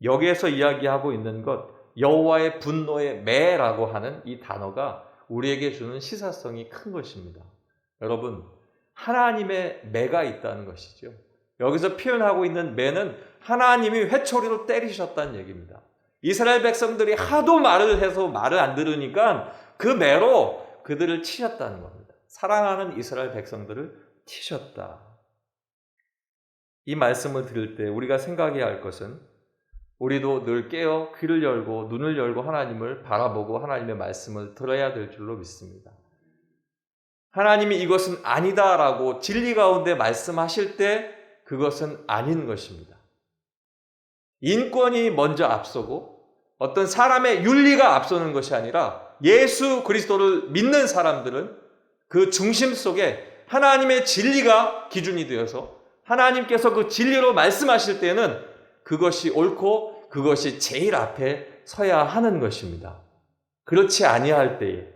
여기에서 이야기하고 있는 것, 여호와의 분노의 매라고 하는 이 단어가 우리에게 주는 시사성이 큰 것입니다. 여러분, 하나님의 매가 있다는 것이죠. 여기서 표현하고 있는 매는 하나님이 회초리로 때리셨다는 얘기입니다. 이스라엘 백성들이 하도 말을 해서 말을 안 들으니까 그 매로 그들을 치셨다는 겁니다. 사랑하는 이스라엘 백성들을 치셨다. 이 말씀을 들을 때 우리가 생각해야 할 것은 우리도 늘 깨어 귀를 열고 눈을 열고 하나님을 바라보고 하나님의 말씀을 들어야 될 줄로 믿습니다. 하나님이 이것은 아니다라고 진리 가운데 말씀하실 때 그것은 아닌 것입니다. 인권이 먼저 앞서고 어떤 사람의 윤리가 앞서는 것이 아니라 예수 그리스도를 믿는 사람들은 그 중심 속에 하나님의 진리가 기준이 되어서 하나님께서 그 진리로 말씀하실 때는 그것이 옳고 그것이 제일 앞에 서야 하는 것입니다. 그렇지 아니할 때에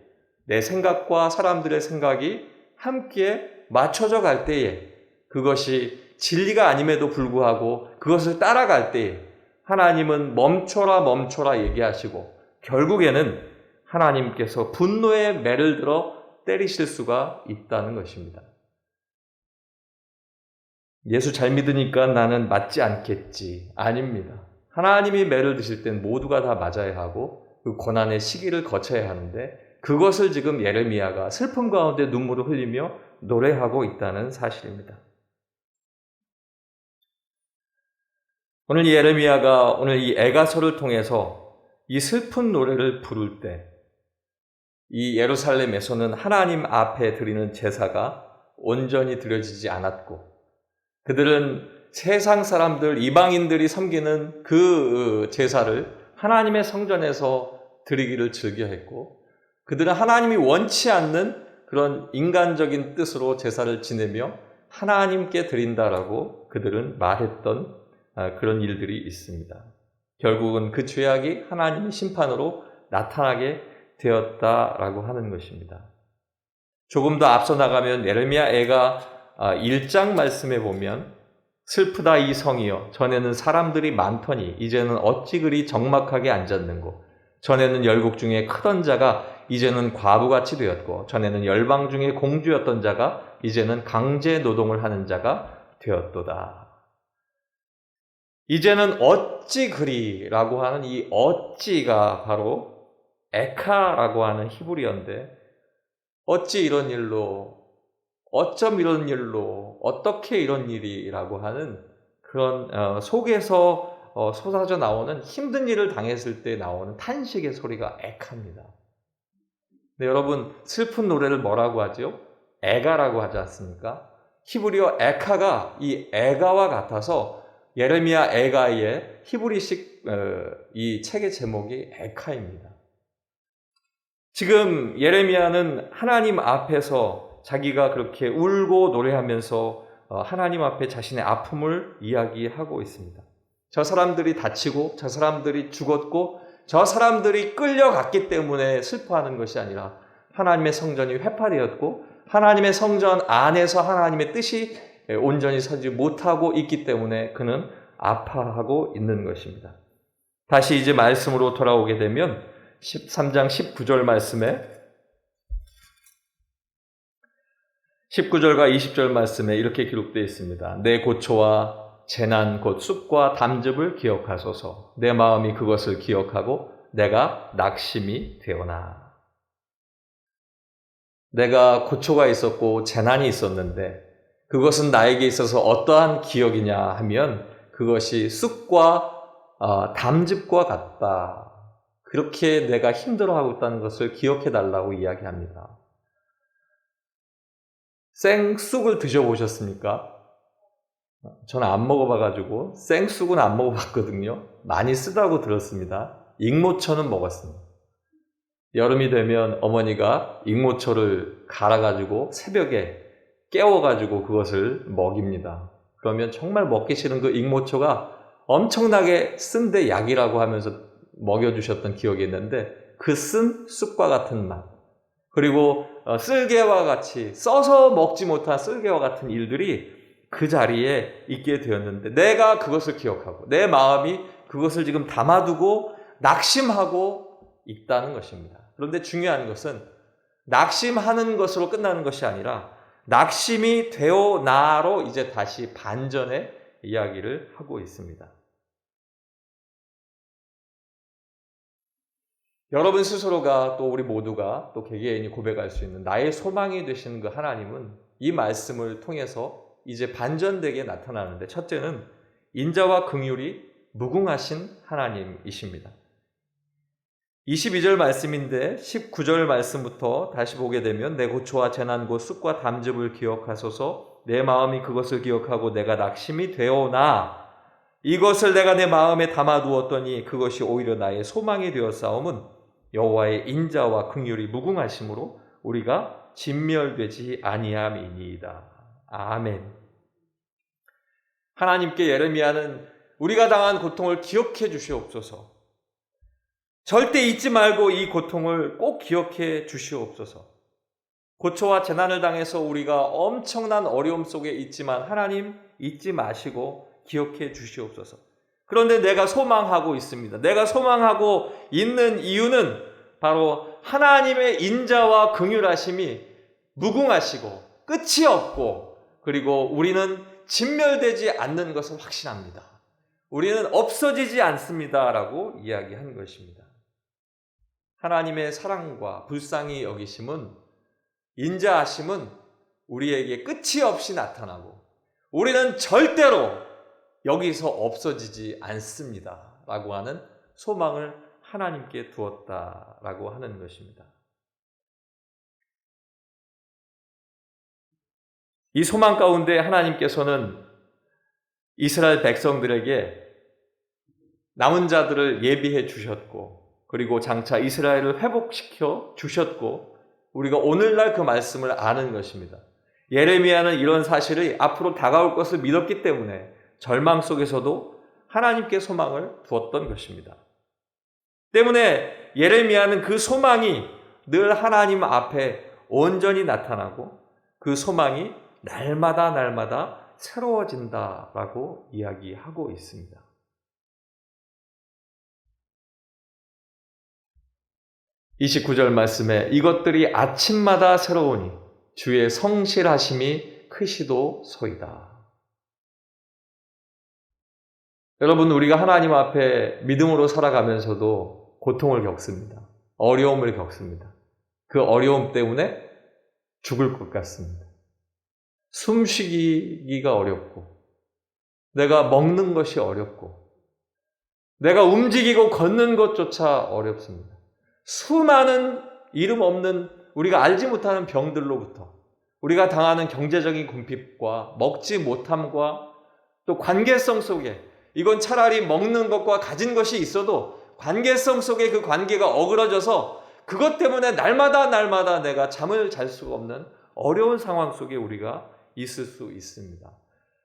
내 생각과 사람들의 생각이 함께 맞춰져 갈 때에 그것이 진리가 아님에도 불구하고 그것을 따라갈 때에 하나님은 멈춰라 얘기하시고 결국에는 하나님께서 분노의 매를 들어 때리실 수가 있다는 것입니다. 예수 잘 믿으니까 나는 맞지 않겠지. 아닙니다. 하나님이 매를 드실 땐 모두가 다 맞아야 하고 그 고난의 시기를 거쳐야 하는데 그것을 지금 예레미야가 슬픔 가운데 눈물을 흘리며 노래하고 있다는 사실입니다. 오늘 예레미야가 오늘 이 애가서를 통해서 이 슬픈 노래를 부를 때 이 예루살렘에서는 하나님 앞에 드리는 제사가 온전히 드려지지 않았고 그들은 세상 사람들, 이방인들이 섬기는 그 제사를 하나님의 성전에서 드리기를 즐겨했고 그들은 하나님이 원치 않는 그런 인간적인 뜻으로 제사를 지내며 하나님께 드린다라고 그들은 말했던 그런 일들이 있습니다. 결국은 그 죄악이 하나님의 심판으로 나타나게 되었다라고 하는 것입니다. 조금 더 앞서 나가면 예레미야 애가 1장 말씀에 보면 슬프다 이 성이여 전에는 사람들이 많더니 이제는 어찌 그리 적막하게 앉았는고 전에는 열국 중에 크던 자가 이제는 과부같이 되었고 전에는 열방 중에 공주였던 자가 이제는 강제 노동을 하는 자가 되었도다. 이제는 어찌 그리라고 하는 이 어찌가 바로 에카라고 하는 히브리어인데 어찌 이런 일로 어쩜 이런 일로 어떻게 이런 일이라고 하는 그런 속에서 솟아져 나오는 힘든 일을 당했을 때 나오는 탄식의 소리가 에카입니다. 네, 여러분 슬픈 노래를 뭐라고 하죠? 에가라고 하지 않습니까? 히브리어 에카가 이 에가와 같아서 예레미야 에가의 히브리식 이 책의 제목이 에카입니다. 지금 예레미야는 하나님 앞에서 자기가 그렇게 울고 노래하면서 하나님 앞에 자신의 아픔을 이야기하고 있습니다. 저 사람들이 다치고 저 사람들이 죽었고 저 사람들이 끌려갔기 때문에 슬퍼하는 것이 아니라 하나님의 성전이 회파되었고 하나님의 성전 안에서 하나님의 뜻이 온전히 서지 못하고 있기 때문에 그는 아파하고 있는 것입니다. 다시 이제 말씀으로 돌아오게 되면 13장 19절 말씀에 19절과 20절 말씀에 이렇게 기록되어 있습니다. 내 고초와 재난 곧 쑥과 담즙을 기억하소서. 내 마음이 그것을 기억하고 내가 낙심이 되오나. 내가 고초가 있었고 재난이 있었는데 그것은 나에게 있어서 어떠한 기억이냐 하면 그것이 쑥과 담즙과 같다. 그렇게 내가 힘들어하고 있다는 것을 기억해 달라고 이야기합니다. 생쑥을 드셔보셨습니까? 저는 안 먹어봐가지고 생쑥은 안 먹어봤거든요. 많이 쓰다고 들었습니다. 익모초는 먹었습니다. 여름이 되면 어머니가 익모초를 갈아가지고 새벽에 깨워가지고 그것을 먹입니다. 그러면 정말 먹기 싫은 그 익모초가 엄청나게 쓴데 약이라고 하면서 먹여주셨던 기억이 있는데 그 쓴 쑥과 같은 맛, 그리고 쓸개와 같이 써서 먹지 못한 쓸개와 같은 일들이 그 자리에 있게 되었는데 내가 그것을 기억하고 내 마음이 그것을 지금 담아두고 낙심하고 있다는 것입니다. 그런데 중요한 것은 낙심하는 것으로 끝나는 것이 아니라 낙심이 되어나로 이제 다시 반전의 이야기를 하고 있습니다. 여러분 스스로가 또 우리 모두가 또 개개인이 고백할 수 있는 나의 소망이 되시는 그 하나님은 이 말씀을 통해서 이제 반전되게 나타나는데 첫째는 인자와 긍휼이 무궁하신 하나님이십니다. 22절 말씀인데 19절 말씀부터 다시 보게 되면 내 고초와 재난 곧 쑥과 담즙을 기억하소서. 내 마음이 그것을 기억하고 내가 낙심이 되오나 이것을 내가 내 마음에 담아두었더니 그것이 오히려 나의 소망이 되었사옴은 여호와의 인자와 긍휼이 무궁하심으로 우리가 진멸되지 아니함이니이다. 아멘. 하나님께 예레미야는 우리가 당한 고통을 기억해 주시옵소서. 절대 잊지 말고 이 고통을 꼭 기억해 주시옵소서. 고초와 재난을 당해서 우리가 엄청난 어려움 속에 있지만 하나님 잊지 마시고 기억해 주시옵소서. 그런데 내가 소망하고 있습니다. 내가 소망하고 있는 이유는 바로 하나님의 인자와 긍휼하심이 무궁하시고 끝이 없고 그리고 우리는 진멸되지 않는 것을 확신합니다. 우리는 없어지지 않습니다라고 이야기한 것입니다. 하나님의 사랑과 불쌍히 여기심은 인자하심은 우리에게 끝이 없이 나타나고 우리는 절대로 여기서 없어지지 않습니다 라고 하는 소망을 하나님께 두었다라고 하는 것입니다. 이 소망 가운데 하나님께서는 이스라엘 백성들에게 남은 자들을 예비해 주셨고 그리고 장차 이스라엘을 회복시켜 주셨고 우리가 오늘날 그 말씀을 아는 것입니다. 예레미야는 이런 사실이 앞으로 다가올 것을 믿었기 때문에 절망 속에서도 하나님께 소망을 두었던 것입니다. 때문에 예레미야는 그 소망이 늘 하나님 앞에 온전히 나타나고 그 소망이 날마다 새로워진다라고 이야기하고 있습니다. 29절 말씀에 이것들이 아침마다 새로우니 주의 성실하심이 크시도소이다. 여러분, 우리가 하나님 앞에 믿음으로 살아가면서도 고통을 겪습니다. 어려움을 겪습니다. 그 어려움 때문에 죽을 것 같습니다. 숨쉬기가 어렵고 내가 먹는 것이 어렵고 내가 움직이고 걷는 것조차 어렵습니다. 수많은 이름 없는 우리가 알지 못하는 병들로부터 우리가 당하는 경제적인 궁핍과 먹지 못함과 또 관계성 속에, 이건 차라리 먹는 것과 가진 것이 있어도 관계성 속에 그 관계가 어그러져서 그것 때문에 날마다 내가 잠을 잘 수가 없는 어려운 상황 속에 우리가 있을 수 있습니다.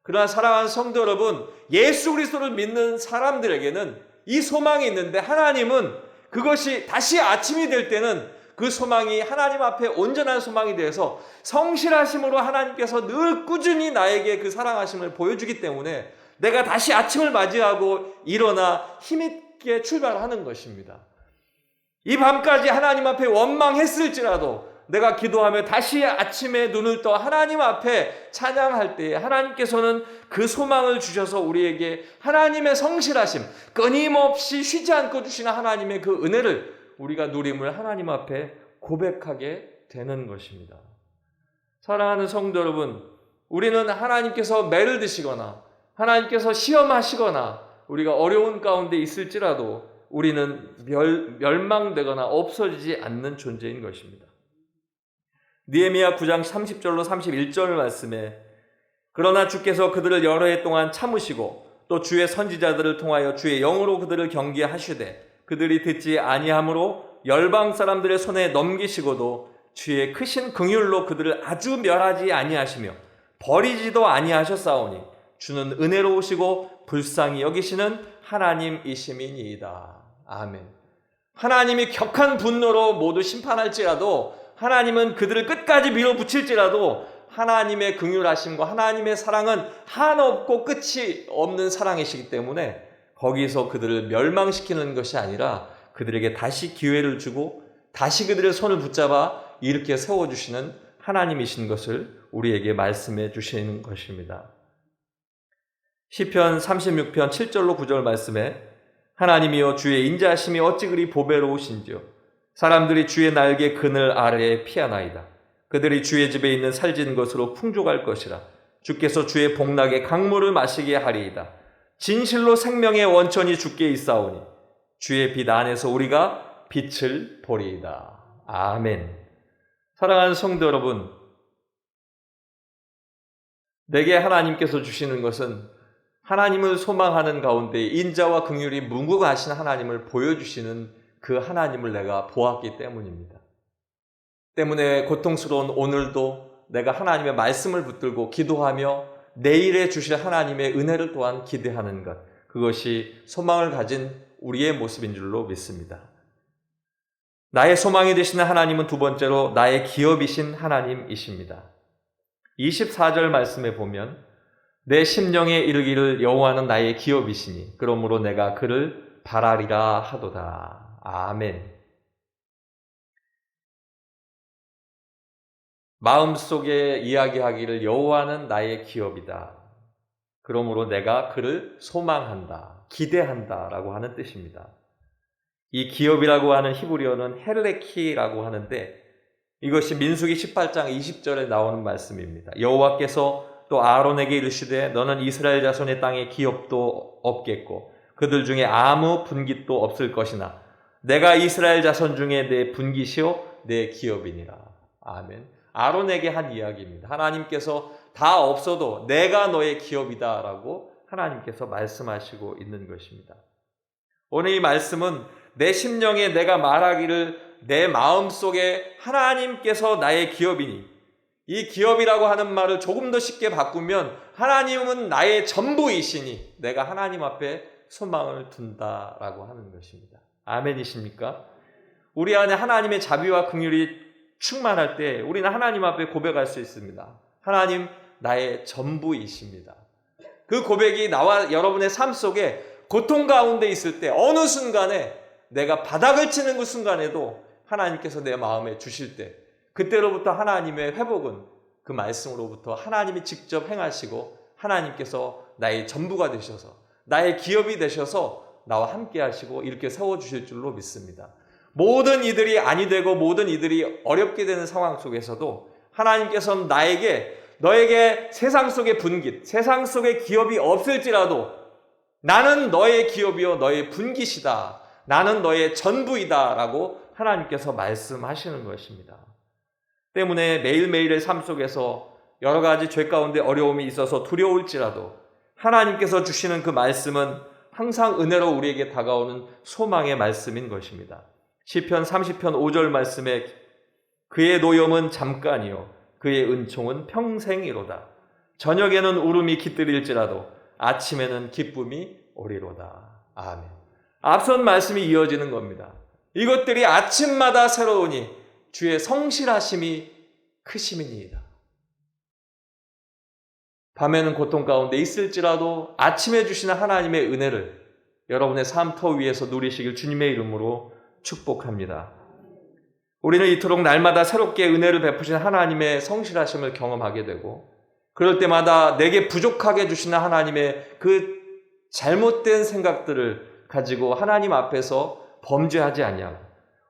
그러나 사랑하는 성도 여러분, 예수 그리스도를 믿는 사람들에게는 이 소망이 있는데, 하나님은 그것이 다시 아침이 될 때는 그 소망이 하나님 앞에 온전한 소망이 되어서 성실하심으로 하나님께서 늘 꾸준히 나에게 그 사랑하심을 보여주기 때문에 내가 다시 아침을 맞이하고 일어나 힘있게 출발하는 것입니다. 이 밤까지 하나님 앞에 원망했을지라도 내가 기도하며 다시 아침에 눈을 떠 하나님 앞에 찬양할 때에 하나님께서는 그 소망을 주셔서 우리에게 하나님의 성실하심, 끊임없이 쉬지 않고 주시는 하나님의 그 은혜를 우리가 누림을 하나님 앞에 고백하게 되는 것입니다. 사랑하는 성도 여러분, 우리는 하나님께서 매를 드시거나 하나님께서 시험하시거나 우리가 어려운 가운데 있을지라도 우리는 멸망되거나 없어지지 않는 존재인 것입니다. 느헤미야 9장 30절로 31절 말씀에 그러나 주께서 그들을 여러 해 동안 참으시고 또 주의 선지자들을 통하여 주의 영으로 그들을 경계하시되 그들이 듣지 아니함으로 열방 사람들의 손에 넘기시고도 주의 크신 긍휼로 그들을 아주 멸하지 아니하시며 버리지도 아니하셨사오니 주는 은혜로우시고 불쌍히 여기시는 하나님이심이니이다. 아멘. 하나님이 격한 분노로 모두 심판할지라도, 하나님은 그들을 끝까지 밀어붙일지라도 하나님의 긍휼하심과 하나님의 사랑은 한없고 끝이 없는 사랑이시기 때문에 거기서 그들을 멸망시키는 것이 아니라 그들에게 다시 기회를 주고 다시 그들의 손을 붙잡아 일으켜 세워주시는 하나님이신 것을 우리에게 말씀해 주시는 것입니다. 시편 36편 7절로 9절 말씀에 하나님이여 주의 인자하심이 어찌 그리 보배로우신지요. 사람들이 주의 날개 그늘 아래에 피하나이다. 그들이 주의 집에 있는 살진 것으로 풍족할 것이라. 주께서 주의 복락의 강물을 마시게 하리이다. 진실로 생명의 원천이 주께 있사오니 주의 빛 안에서 우리가 빛을 보리이다. 아멘. 사랑하는 성도 여러분, 내게 하나님께서 주시는 것은 하나님을 소망하는 가운데 인자와 긍휼이 무궁하신 하나님을 보여주시는 그 하나님을 내가 보았기 때문입니다. 때문에 고통스러운 오늘도 내가 하나님의 말씀을 붙들고 기도하며 내일에 주실 하나님의 은혜를 또한 기대하는 것, 그것이 소망을 가진 우리의 모습인 줄로 믿습니다. 나의 소망이 되시는 하나님은 두 번째로 나의 기업이신 하나님이십니다. 24절 말씀에 보면 내 심령에 이르기를 여호와는 나의 기업이시니 그러므로 내가 그를 바라리라 하도다. 아멘. 마음속에 이야기하기를 여호와는 나의 기업이다. 그러므로 내가 그를 소망한다, 기대한다 라고 하는 뜻입니다. 이 기업이라고 하는 히브리어는 헬레키라고 하는데 이것이 민수기 18장 20절에 나오는 말씀입니다. 여호와께서 또 아론에게 이르시되 너는 이스라엘 자손의 땅에 기업도 없겠고 그들 중에 아무 분깃도 없을 것이나 내가 이스라엘 자손 중에 내 분깃이요 내 기업이니라. 아멘. 아론에게 한 이야기입니다. 하나님께서 다 없어도 내가 너의 기업이다 라고 하나님께서 말씀하시고 있는 것입니다. 오늘 이 말씀은 내 심령에 내가 말하기를 내 마음속에 하나님께서 나의 기업이니, 이 기업이라고 하는 말을 조금 더 쉽게 바꾸면 하나님은 나의 전부이시니 내가 하나님 앞에 소망을 둔다라고 하는 것입니다. 아멘이십니까? 우리 안에 하나님의 자비와 긍휼이 충만할 때 우리는 하나님 앞에 고백할 수 있습니다. 하나님 나의 전부이십니다. 그 고백이 나와 여러분의 삶 속에 고통 가운데 있을 때 어느 순간에 내가 바닥을 치는 그 순간에도 하나님께서 내 마음에 주실 때 그때로부터 하나님의 회복은 그 말씀으로부터 하나님이 직접 행하시고 하나님께서 나의 전부가 되셔서 나의 기업이 되셔서 나와 함께 하시고 이렇게 세워주실 줄로 믿습니다. 모든 이들이 아니 되고 모든 이들이 어렵게 되는 상황 속에서도 하나님께서는 너에게 세상 속의 분깃, 세상 속의 기업이 없을지라도 나는 너의 기업이요 너의 분깃이다. 나는 너의 전부이다 라고 하나님께서 말씀하시는 것입니다. 때문에 매일매일의 삶 속에서 여러 가지 죄 가운데 어려움이 있어서 두려울지라도 하나님께서 주시는 그 말씀은 항상 은혜로 우리에게 다가오는 소망의 말씀인 것입니다. 시편 30편 5절 말씀에 그의 노염은 잠깐이요 그의 은총은 평생이로다. 저녁에는 울음이 깃들일지라도 아침에는 기쁨이 오리로다. 아멘. 앞선 말씀이 이어지는 겁니다. 이것들이 아침마다 새로우니 주의 성실하심이 크심이니이다. 밤에는 고통 가운데 있을지라도 아침에 주시는 하나님의 은혜를 여러분의 삶터 위에서 누리시길 주님의 이름으로 축복합니다. 우리는 이토록 날마다 새롭게 은혜를 베푸신 하나님의 성실하심을 경험하게 되고 그럴 때마다 내게 부족하게 주시는 하나님의 그 잘못된 생각들을 가지고 하나님 앞에서 범죄하지 아니하고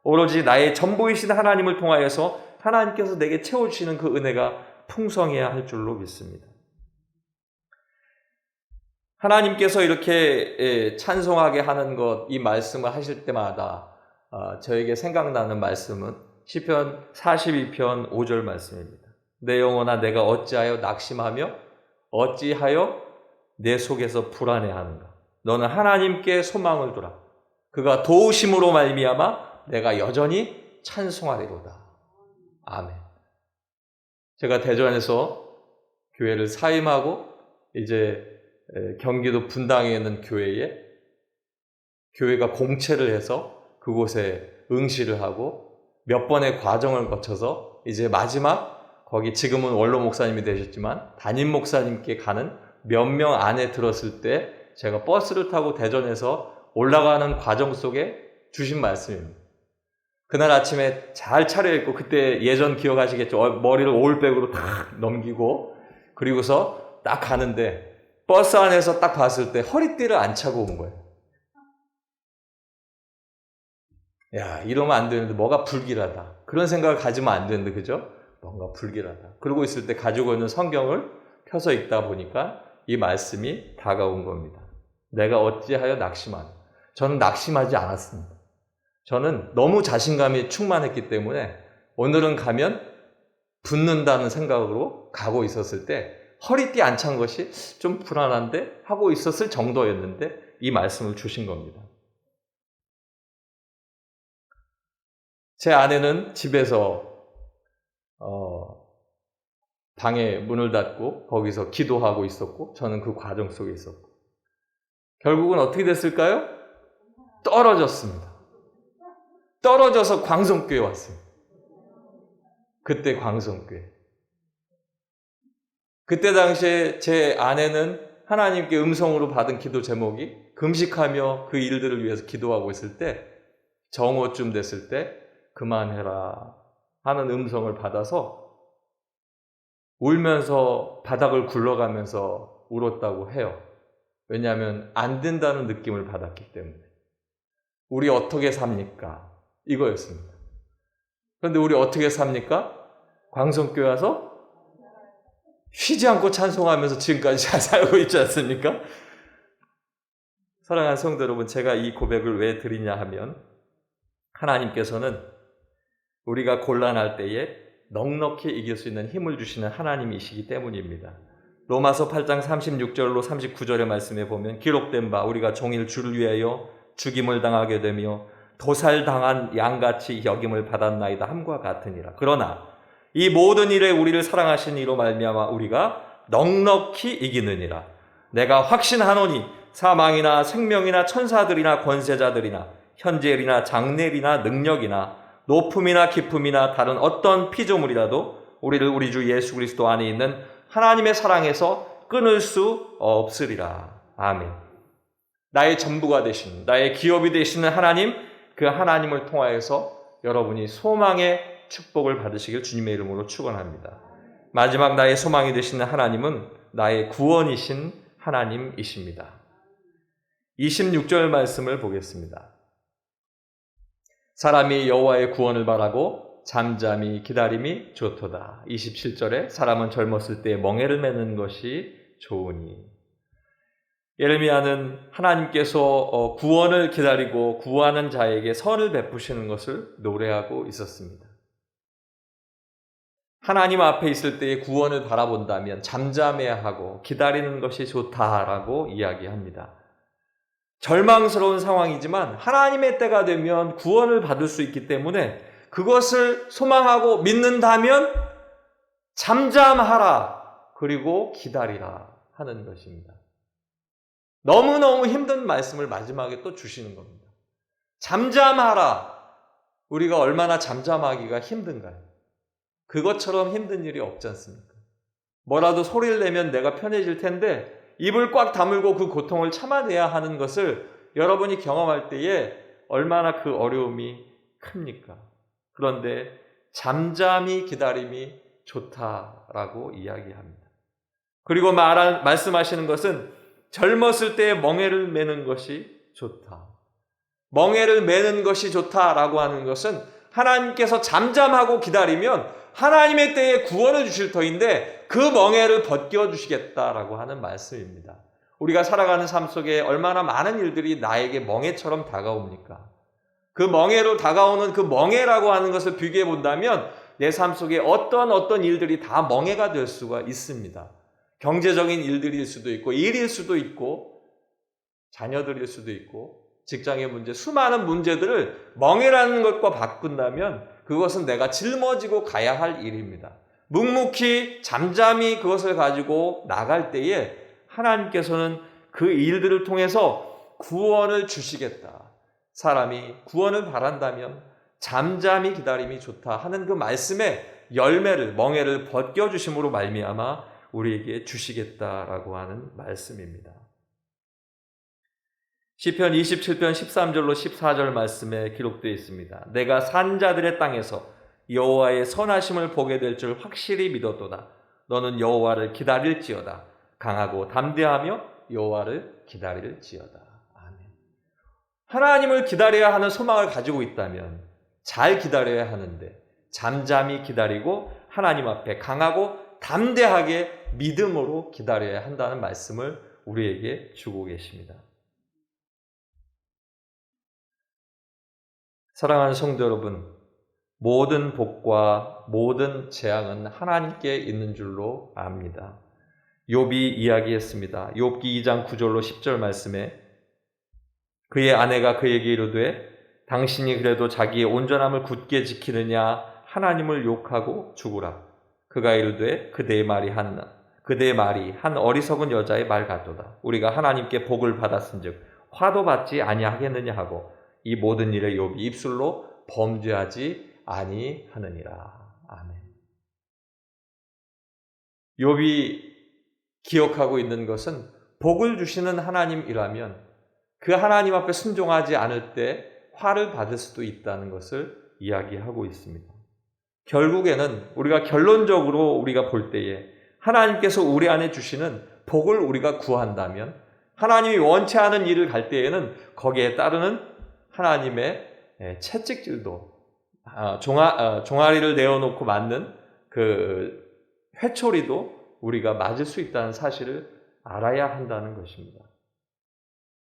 오로지 나의 전부이신 하나님을 통하여서 하나님께서 내게 채워주시는 그 은혜가 풍성해야 할 줄로 믿습니다. 하나님께서 이렇게 찬송하게 하는 것, 이 말씀을 하실 때마다 저에게 생각나는 말씀은 시편 42편 5절 말씀입니다. 내 영혼아 내가 어찌하여 낙심하며 어찌하여 내 속에서 불안해하는가. 너는 하나님께 소망을 두라. 그가 도우심으로 말미암아 내가 여전히 찬송하리로다. 아멘. 제가 대전에서 교회를 사임하고 이제 경기도 분당에 있는 교회가 공채를 해서 그곳에 응시를 하고 몇 번의 과정을 거쳐서 이제 마지막 거기 지금은 원로 목사님이 되셨지만 담임 목사님께 가는 몇 명 안에 들었을 때 제가 버스를 타고 대전에서 올라가는 과정 속에 주신 말씀입니다. 그날 아침에 잘 차려입고 그때 예전 기억하시겠죠? 머리를 올백으로 탁 넘기고 그리고서 딱 가는데 버스 안에서 딱 봤을 때 허리띠를 안 차고 온 거예요. 야, 이러면 안 되는데 뭐가 불길하다. 그런 생각을 가지면 안 되는데 그죠? 뭔가 불길하다. 그러고 있을 때 가지고 있는 성경을 펴서 읽다 보니까 이 말씀이 다가온 겁니다. 내가 어찌하여 낙심하나. 저는 낙심하지 않았습니다. 저는 너무 자신감이 충만했기 때문에 오늘은 가면 붙는다는 생각으로 가고 있었을 때 허리띠 안 찬 것이 좀 불안한데 하고 있었을 정도였는데 이 말씀을 주신 겁니다. 제 아내는 집에서 방에 문을 닫고 거기서 기도하고 있었고 저는 그 과정 속에 있었고 결국은 어떻게 됐을까요? 떨어졌습니다. 떨어져서 광성교회 왔습니다. 그때 광성교회. 그때 당시에 제 아내는 하나님께 음성으로 받은 기도 제목이 금식하며 그 일들을 위해서 기도하고 있을 때 정오쯤 됐을 때 그만해라 하는 음성을 받아서 울면서 바닥을 굴러가면서 울었다고 해요. 왜냐하면 안 된다는 느낌을 받았기 때문에. 우리 어떻게 삽니까? 이거였습니다. 그런데 우리 어떻게 삽니까? 광성교회 와서 쉬지 않고 찬송하면서 지금까지 잘 살고 있지 않습니까? 사랑하는 성도 여러분, 제가 이 고백을 왜 드리냐 하면 하나님께서는 우리가 곤란할 때에 넉넉히 이길 수 있는 힘을 주시는 하나님이시기 때문입니다. 로마서 8장 36절로 39절의 말씀에 보면 기록된 바 우리가 종일 주를 위하여 죽임을 당하게 되며 도살당한 양같이 여김을 받았나이다 함과 같으니라. 그러나 이 모든 일에 우리를 사랑하신 이로 말미암아 우리가 넉넉히 이기느니라. 내가 확신하노니 사망이나 생명이나 천사들이나 권세자들이나 현재일이나 장래일이나 능력이나 높음이나 깊음이나 다른 어떤 피조물이라도 우리를 우리 주 예수 그리스도 안에 있는 하나님의 사랑에서 끊을 수 없으리라. 아멘. 나의 전부가 되신, 나의 기업이 되시는 하나님, 그 하나님을 통하여서 여러분이 소망의 축복을 받으시길 주님의 이름으로 축원합니다. 마지막 나의 소망이 되시는 하나님은 나의 구원이신 하나님이십니다. 26절 말씀을 보겠습니다. 사람이 여호와의 구원을 바라고 잠잠히 기다림이 좋도다. 27절에 사람은 젊었을 때 멍에를 매는 것이 좋으니. 예레미야는 하나님께서 구원을 기다리고 구하는 자에게 선을 베푸시는 것을 노래하고 있었습니다. 하나님 앞에 있을 때의 구원을 바라본다면 잠잠해야 하고 기다리는 것이 좋다라고 이야기합니다. 절망스러운 상황이지만 하나님의 때가 되면 구원을 받을 수 있기 때문에 그것을 소망하고 믿는다면 잠잠하라, 그리고 기다리라 하는 것입니다. 너무너무 힘든 말씀을 마지막에 또 주시는 겁니다. 잠잠하라. 우리가 얼마나 잠잠하기가 힘든가요? 그것처럼 힘든 일이 없지 않습니까? 뭐라도 소리를 내면 내가 편해질 텐데 입을 꽉 다물고 그 고통을 참아내야 하는 것을 여러분이 경험할 때에 얼마나 그 어려움이 큽니까? 그런데 잠잠히 기다림이 좋다라고 이야기합니다. 그리고 말씀하시는 것은 젊었을 때에 멍에를 매는 것이 좋다. 멍에를 매는 것이 좋다라고 하는 것은 하나님께서 잠잠하고 기다리면 하나님의 때에 구원을 주실 터인데 그 멍에를 벗겨주시겠다라고 하는 말씀입니다. 우리가 살아가는 삶 속에 얼마나 많은 일들이 나에게 멍에처럼 다가옵니까? 그 멍에로 다가오는 그 멍에라고 하는 것을 비교해 본다면 내 삶 속에 어떤 일들이 다 멍에가 될 수가 있습니다. 경제적인 일들일 수도 있고 일일 수도 있고 자녀들일 수도 있고 직장의 문제, 수많은 문제들을 멍에라는 것과 바꾼다면 그것은 내가 짊어지고 가야 할 일입니다. 묵묵히 잠잠히 그것을 가지고 나갈 때에 하나님께서는 그 일들을 통해서 구원을 주시겠다. 사람이 구원을 바란다면 잠잠히 기다림이 좋다 하는 그 말씀의 열매를, 멍에를 벗겨주심으로 말미암아 우리에게 주시겠다라고 하는 말씀입니다. 시편 27편 13절로 14절 말씀에 기록되어 있습니다. 내가 산자들의 땅에서 여호와의 선하심을 보게 될 줄 확실히 믿었도다. 너는 여호와를 기다릴지어다. 강하고 담대하며 여호와를 기다릴지어다. 아멘. 하나님을 기다려야 하는 소망을 가지고 있다면 잘 기다려야 하는데 잠잠히 기다리고 하나님 앞에 강하고 담대하게 믿음으로 기다려야 한다는 말씀을 우리에게 주고 계십니다. 사랑하는 성도 여러분, 모든 복과 모든 재앙은 하나님께 있는 줄로 압니다. 욥이 이야기했습니다. 욥기 2장 9절로 10절 말씀에 그의 아내가 그에게 이르되 당신이 그래도 자기의 온전함을 굳게 지키느냐 하나님을 욕하고 죽으라. 그가 이르되 그대의 말이 한 어리석은 여자의 말 같도다. 우리가 하나님께 복을 받았은즉 화도 받지 아니하겠느냐 하고 이 모든 일에 욥이 입술로 범죄하지 아니하느니라. 아멘. 욥이 기억하고 있는 것은 복을 주시는 하나님이라면 그 하나님 앞에 순종하지 않을 때 화를 받을 수도 있다는 것을 이야기하고 있습니다. 결국에는 우리가 결론적으로 우리가 볼 때에 하나님께서 우리 안에 주시는 복을 우리가 구한다면 하나님이 원치 않은 일을 갈 때에는 거기에 따르는 하나님의 채찍질도 종아리를 내어놓고 맞는 그 회초리도 우리가 맞을 수 있다는 사실을 알아야 한다는 것입니다.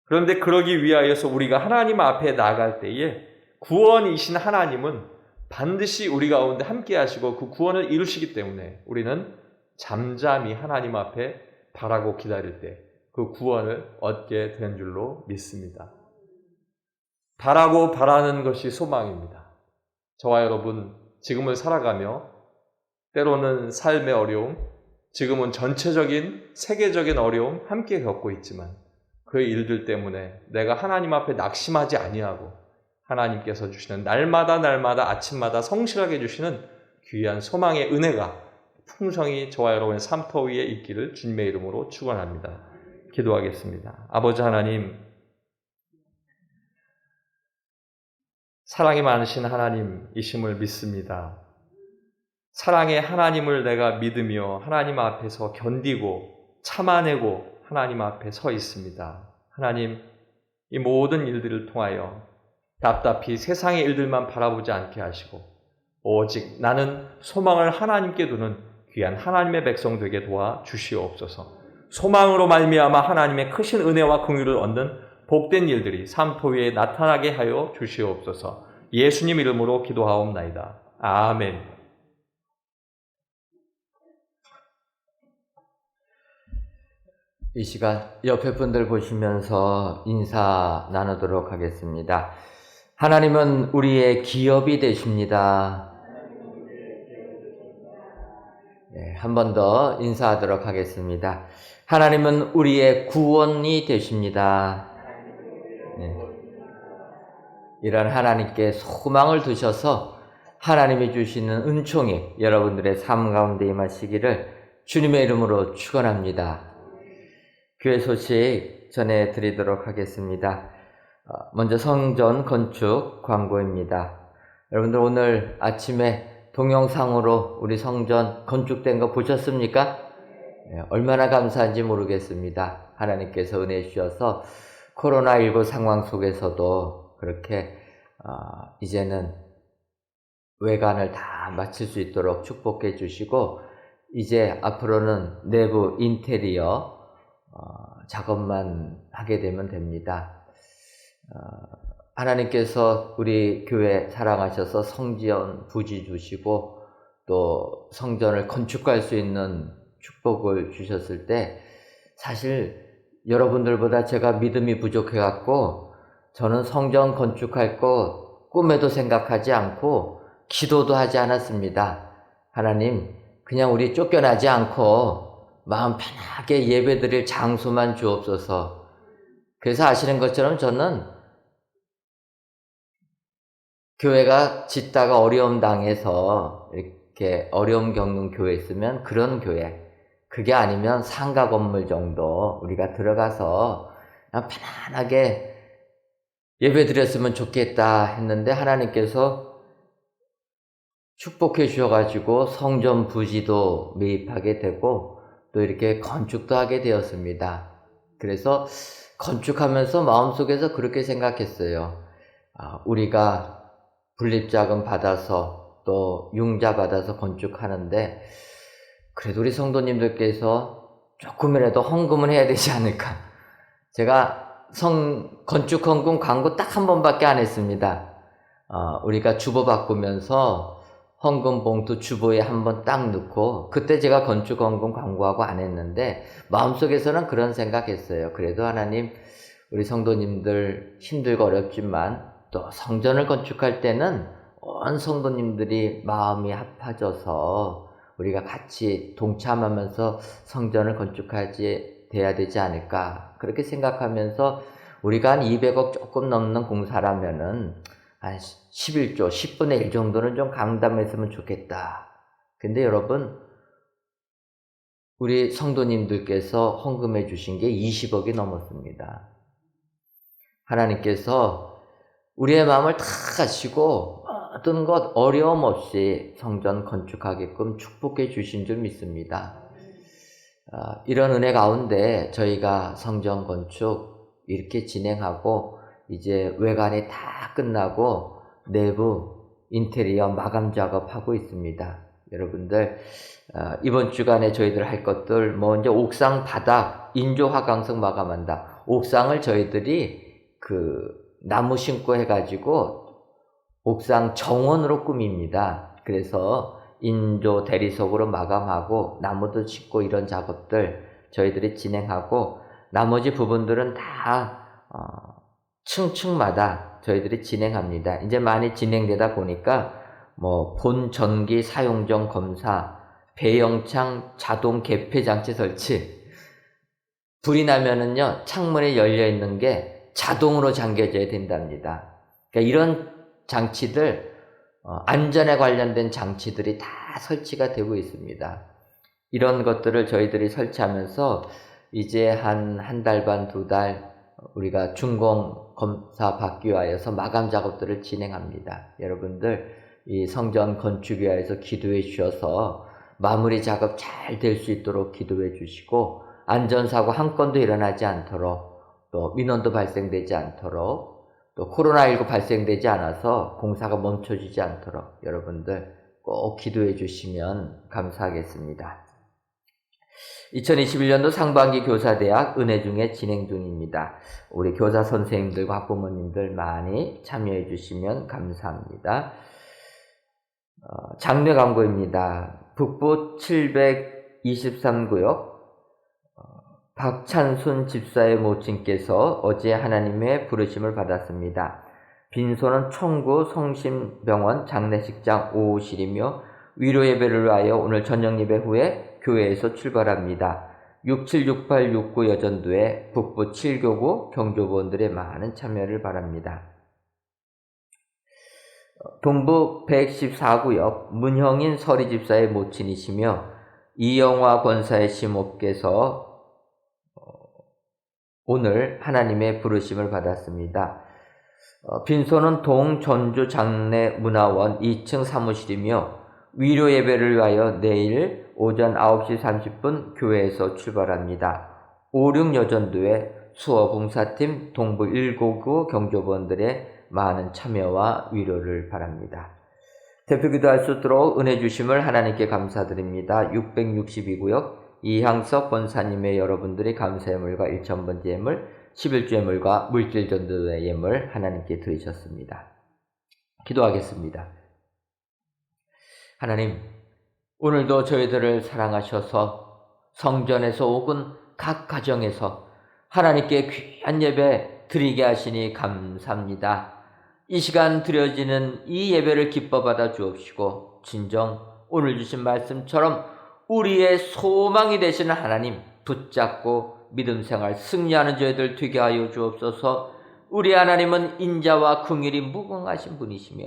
그런데 그러기 위하여서 우리가 하나님 앞에 나아갈 때에 구원이신 하나님은 반드시 우리 가운데 함께 하시고 그 구원을 이루시기 때문에 우리는 잠잠히 하나님 앞에 바라고 기다릴 때 그 구원을 얻게 된 줄로 믿습니다. 바라는 것이 소망입니다. 저와 여러분 지금을 살아가며 때로는 삶의 어려움, 지금은 전체적인 세계적인 어려움 함께 겪고 있지만 그 일들 때문에 내가 하나님 앞에 낙심하지 아니하고 하나님께서 주시는 날마다 아침마다 성실하게 주시는 귀한 소망의 은혜가 풍성히 저와 여러분의 삶터 위에 있기를 주님의 이름으로 축원합니다. 기도하겠습니다. 아버지 하나님, 사랑이 많으신 하나님이심을 믿습니다. 사랑의 하나님을 내가 믿으며 하나님 앞에서 견디고 참아내고 하나님 앞에 서 있습니다. 하나님, 이 모든 일들을 통하여 답답히 세상의 일들만 바라보지 않게 하시고 오직 나는 소망을 하나님께 두는 귀한 하나님의 백성 되게 도와 주시옵소서. 소망으로 말미암아 하나님의 크신 은혜와 긍휼을 얻는 복된 일들이 삶터 위에 나타나게 하여 주시옵소서. 예수님 이름으로 기도하옵나이다. 아멘. 이 시간 옆에 분들 보시면서 인사 나누도록 하겠습니다. 하나님은 우리의 기업이 되십니다. 네, 한 번 더 인사하도록 하겠습니다. 하나님은 우리의 구원이 되십니다. 네. 이런 하나님께 소망을 두셔서 하나님이 주시는 은총이 여러분들의 삶 가운데 임하시기를 주님의 이름으로 축원합니다. 교회 소식 전해드리도록 하겠습니다. 먼저 성전 건축 광고입니다. 여러분들 오늘 아침에 동영상으로 우리 성전 건축된 거 보셨습니까? 얼마나 감사한지 모르겠습니다. 하나님께서 은혜 주셔서 코로나19 상황 속에서도 그렇게 이제는 외관을 다 마칠 수 있도록 축복해 주시고 이제 앞으로는 내부 인테리어 작업만 하게 되면 됩니다. 하나님께서 우리 교회 사랑하셔서 성전 부지 주시고 또 성전을 건축할 수 있는 축복을 주셨을 때 사실 여러분들보다 제가 믿음이 부족해갖고 저는 성전 건축할 거 꿈에도 생각하지 않고 기도도 하지 않았습니다. 하나님 그냥 우리 쫓겨나지 않고 마음 편하게 예배드릴 장소만 주옵소서. 그래서 아시는 것처럼 저는 교회가 짓다가 어려움 당해서 이렇게 어려움 겪는 교회 있으면 그런 교회, 그게 아니면 상가 건물 정도 우리가 들어가서 그냥 편안하게 예배 드렸으면 좋겠다 했는데 하나님께서 축복해 주셔가지고 성전 부지도 매입하게 되고 또 이렇게 건축도 하게 되었습니다. 그래서 건축하면서 마음속에서 그렇게 생각했어요. 우리가 분립자금 받아서 또 융자 받아서 건축하는데 그래도 우리 성도님들께서 조금이라도 헌금을 해야 되지 않을까. 제가 건축 헌금 광고 딱 한 번밖에 안 했습니다. 우리가 주보 바꾸면서 헌금 봉투 주보에 한 번 딱 넣고 그때 제가 건축 헌금 광고하고 안 했는데 마음속에서는 그런 생각했어요. 그래도 하나님 우리 성도님들 힘들고 어렵지만 또 성전을 건축할 때는 온 성도님들이 마음이 합해져서 우리가 같이 동참하면서 성전을 건축하지 돼야 되지 않을까 그렇게 생각하면서 우리가 한 200억 조금 넘는 공사라면은 한 11조, 10분의 1 정도는 좀 강담했으면 좋겠다. 근데 여러분, 우리 성도님들께서 헌금해 주신 게 20억이 넘었습니다. 하나님께서 우리의 마음을 다 아시고 모든 것 어려움 없이 성전 건축하게끔 축복해 주신 줄 믿습니다. 이런 은혜 가운데 저희가 성전 건축 이렇게 진행하고 이제 외관이 다 끝나고 내부 인테리어 마감 작업하고 있습니다. 여러분들 이번 주간에 저희들 할 것들 먼저 옥상 바닥 인조 화강석 마감한다. 옥상을 저희들이 나무 심고 해가지고 옥상 정원으로 꾸밉니다. 그래서 인조 대리석으로 마감하고 나무도 심고 이런 작업들 저희들이 진행하고 나머지 부분들은 다 층층마다 저희들이 진행합니다. 이제 많이 진행되다 보니까 본 전기 사용정 검사, 배영창 자동 개폐 장치 설치. 불이 나면은요 창문이 열려 있는 게 자동으로 잠겨져야 된답니다. 그러니까 이런 장치들 안전에 관련된 장치들이 다 설치가 되고 있습니다. 이런 것들을 저희들이 설치하면서 이제 한 달 반, 2달 우리가 준공 검사 받기 위하여서 마감 작업들을 진행합니다. 여러분들 이 성전 건축 위하여서 기도해 주셔서 마무리 작업 잘 될 수 있도록 기도해 주시고 안전사고 한 건도 일어나지 않도록 또 민원도 발생되지 않도록 또 코로나19 발생되지 않아서 공사가 멈춰지지 않도록 여러분들 꼭 기도해 주시면 감사하겠습니다. 2021년도 상반기 교사대학 은혜 중에 진행 중입니다. 우리 교사 선생님들과 학부모님들 많이 참여해 주시면 감사합니다. 장례 광고입니다. 북부 723구역 박찬순 집사의 모친께서 어제 하나님의 부르심을 받았습니다. 빈소는 청구 성심병원 장례식장 5호실이며 위로 예배를 위하여 오늘 저녁 예배 후에 교회에서 출발합니다. 676869 여전도에 북부 7교구 경조부원들의 많은 참여를 바랍니다. 동부 114구역 문형인 서리집사의 모친이시며 이영화 권사의 시모께서 오늘 하나님의 부르심을 받았습니다. 빈소는 동전주 장례문화원 2층 사무실이며 위로 예배를 위하여 내일 오전 9시 30분 교회에서 출발합니다. 56 여전도에 수어봉사팀 동부 1고구 경조부원들의 많은 참여와 위로를 바랍니다. 대표기도할 수 있도록 은혜 주심을 하나님께 감사드립니다. 662구역 이향석 권사님의 여러분들의 감사 예물과 1000번째 예물, 11주 예물과 물질 전도의 예물 하나님께 드리셨습니다. 기도하겠습니다. 하나님, 오늘도 저희들을 사랑하셔서 성전에서 혹은 각 가정에서 하나님께 귀한 예배 드리게 하시니 감사합니다. 이 시간 드려지는 이 예배를 기뻐 받아 주옵시고 진정 오늘 주신 말씀처럼 우리의 소망이 되시는 하나님 붙잡고 믿음 생활 승리하는 저희들 되게 하여 주옵소서. 우리 하나님은 인자와 긍휼이 무궁하신 분이시며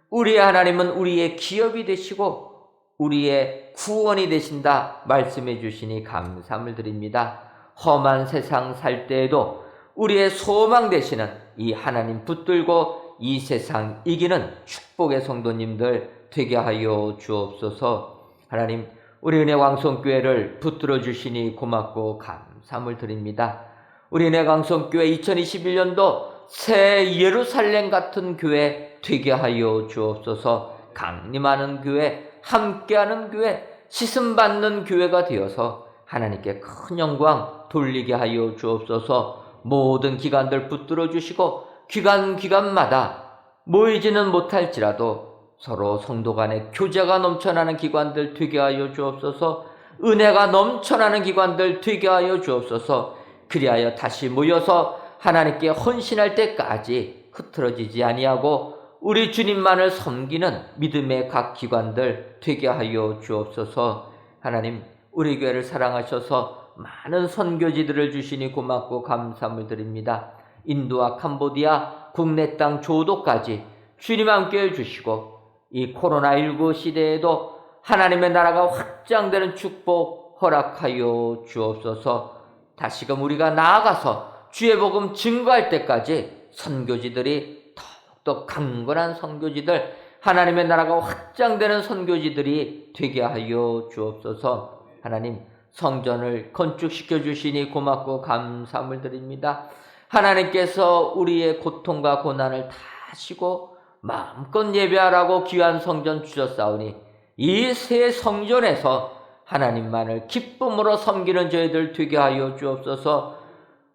우리 하나님은 우리의 기업이 되시고 우리의 구원이 되신다 말씀해 주시니 감사함을 드립니다. 험한 세상 살 때에도 우리의 소망 되시는 이 하나님 붙들고 이 세상 이기는 축복의 성도님들 되게 하여 주옵소서. 하나님, 우리 은혜광성교회를 붙들어 주시니 고맙고 감사함을 드립니다. 우리 은혜광성교회 2021년도 새 예루살렘 같은 교회 되게 하여 주옵소서. 강림하는 교회, 함께하는 교회, 씻음받는 교회가 되어서 하나님께 큰 영광 돌리게 하여 주옵소서. 모든 기관들 붙들어 주시고 기관마다 모이지는 못할지라도 서로 성도 간의 교제가 넘쳐나는 기관들 되게 하여 주옵소서. 은혜가 넘쳐나는 기관들 되게 하여 주옵소서. 그리하여 다시 모여서 하나님께 헌신할 때까지 흐트러지지 아니하고 우리 주님만을 섬기는 믿음의 각 기관들 되게 하여 주옵소서. 하나님, 우리 교회를 사랑하셔서 많은 선교지들을 주시니 고맙고 감사함을 드립니다. 인도와 캄보디아, 국내 땅 조도까지 주님 함께 해주시고 이 코로나19 시대에도 하나님의 나라가 확장되는 축복 허락하여 주옵소서. 다시금 우리가 나아가서 주의 복음 증거할 때까지 선교지들이 더욱더 강건한 선교지들, 하나님의 나라가 확장되는 선교지들이 되게 하여 주옵소서. 하나님, 성전을 건축시켜 주시니 고맙고 감사함을 드립니다. 하나님께서 우리의 고통과 고난을 다 하시고 마음껏 예배하라고 귀한 성전 주셨사오니 이 새 성전에서 하나님만을 기쁨으로 섬기는 저희들 되게 하여 주옵소서.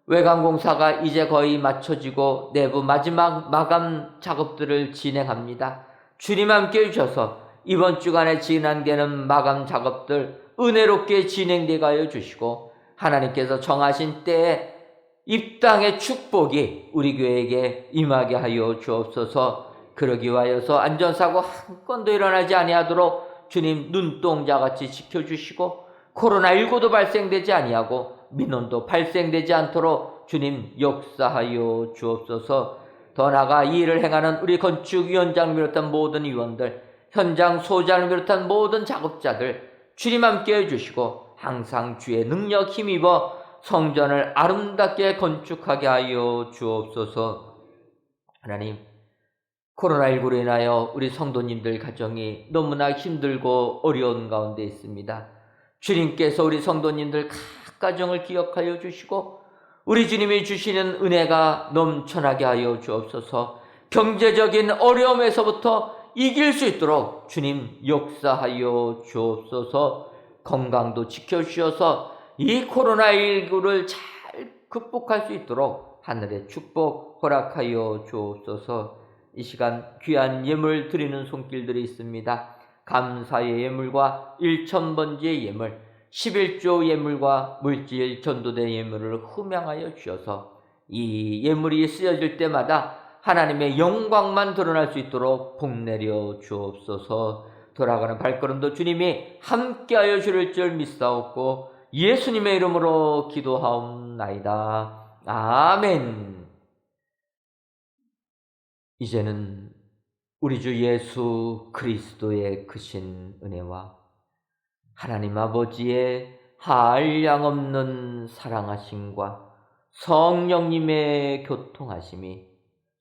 외관공사가 이제 거의 마쳐지고 내부 마지막 마감 작업들을 진행합니다. 주님 함께 해주셔서 이번 주간에 진행되는 마감 작업들 은혜롭게 진행되게 하여 주시고 하나님께서 정하신 때에 입당의 축복이 우리 교회에게 임하게 하여 주옵소서. 그러기 위하여서 안전사고 한 건도 일어나지 아니하도록 주님 눈동자같이 지켜주시고 코로나19도 발생되지 아니하고 민원도 발생되지 않도록 주님 역사하여 주옵소서. 더 나아가 이 일을 행하는 우리 건축위원장을 비롯한 모든 위원들, 현장 소장을 비롯한 모든 작업자들 주님 함께 해주시고 항상 주의 능력 힘입어 성전을 아름답게 건축하게 하여 주옵소서. 하나님, 코로나19로 인하여 우리 성도님들 가정이 너무나 힘들고 어려운 가운데 있습니다. 주님께서 우리 성도님들 각 가정을 기억하여 주시고 우리 주님이 주시는 은혜가 넘쳐나게 하여 주옵소서. 경제적인 어려움에서부터 이길 수 있도록 주님 역사하여 주옵소서. 건강도 지켜주셔서 이 코로나19를 잘 극복할 수 있도록 하늘의 축복 허락하여 주옵소서. 이 시간 귀한 예물 드리는 손길들이 있습니다. 감사의 예물과 1000번째 예물, 11조 예물과 물질 전도된 예물을 흠양하여 주셔서 이 예물이 쓰여질 때마다 하나님의 영광만 드러날 수 있도록 복내려 주옵소서. 돌아가는 발걸음도 주님이 함께하여 주실 줄 믿사옵고 예수님의 이름으로 기도하옵나이다. 아멘. 이제는 우리 주 예수 그리스도의 크신 은혜와 하나님 아버지의 한량없는 사랑하심과 성령님의 교통하심이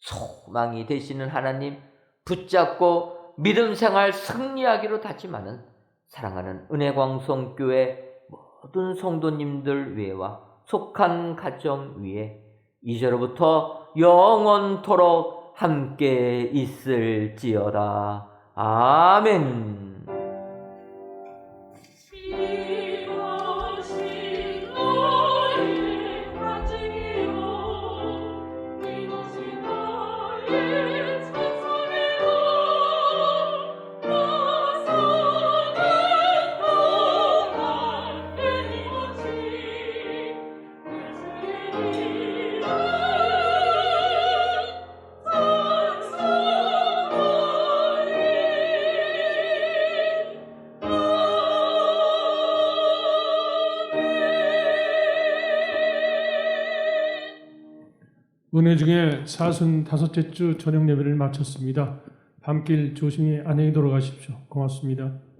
소망이 되시는 하나님 붙잡고 믿음 생활 승리하기로 다짐하는 사랑하는 은혜광성교회 모든 성도님들 위에와 속한 가정 위에 이제로부터 영원토록 함께 있을지어다. 아멘. 이것이 너의 가증이요 이것이 너의 찬송이요 나서는 떠날게 이것이 예수의 이름 은혜 중에 45째 주 저녁 예배를 마쳤습니다. 밤길 조심히 안녕히 돌아가십시오. 고맙습니다.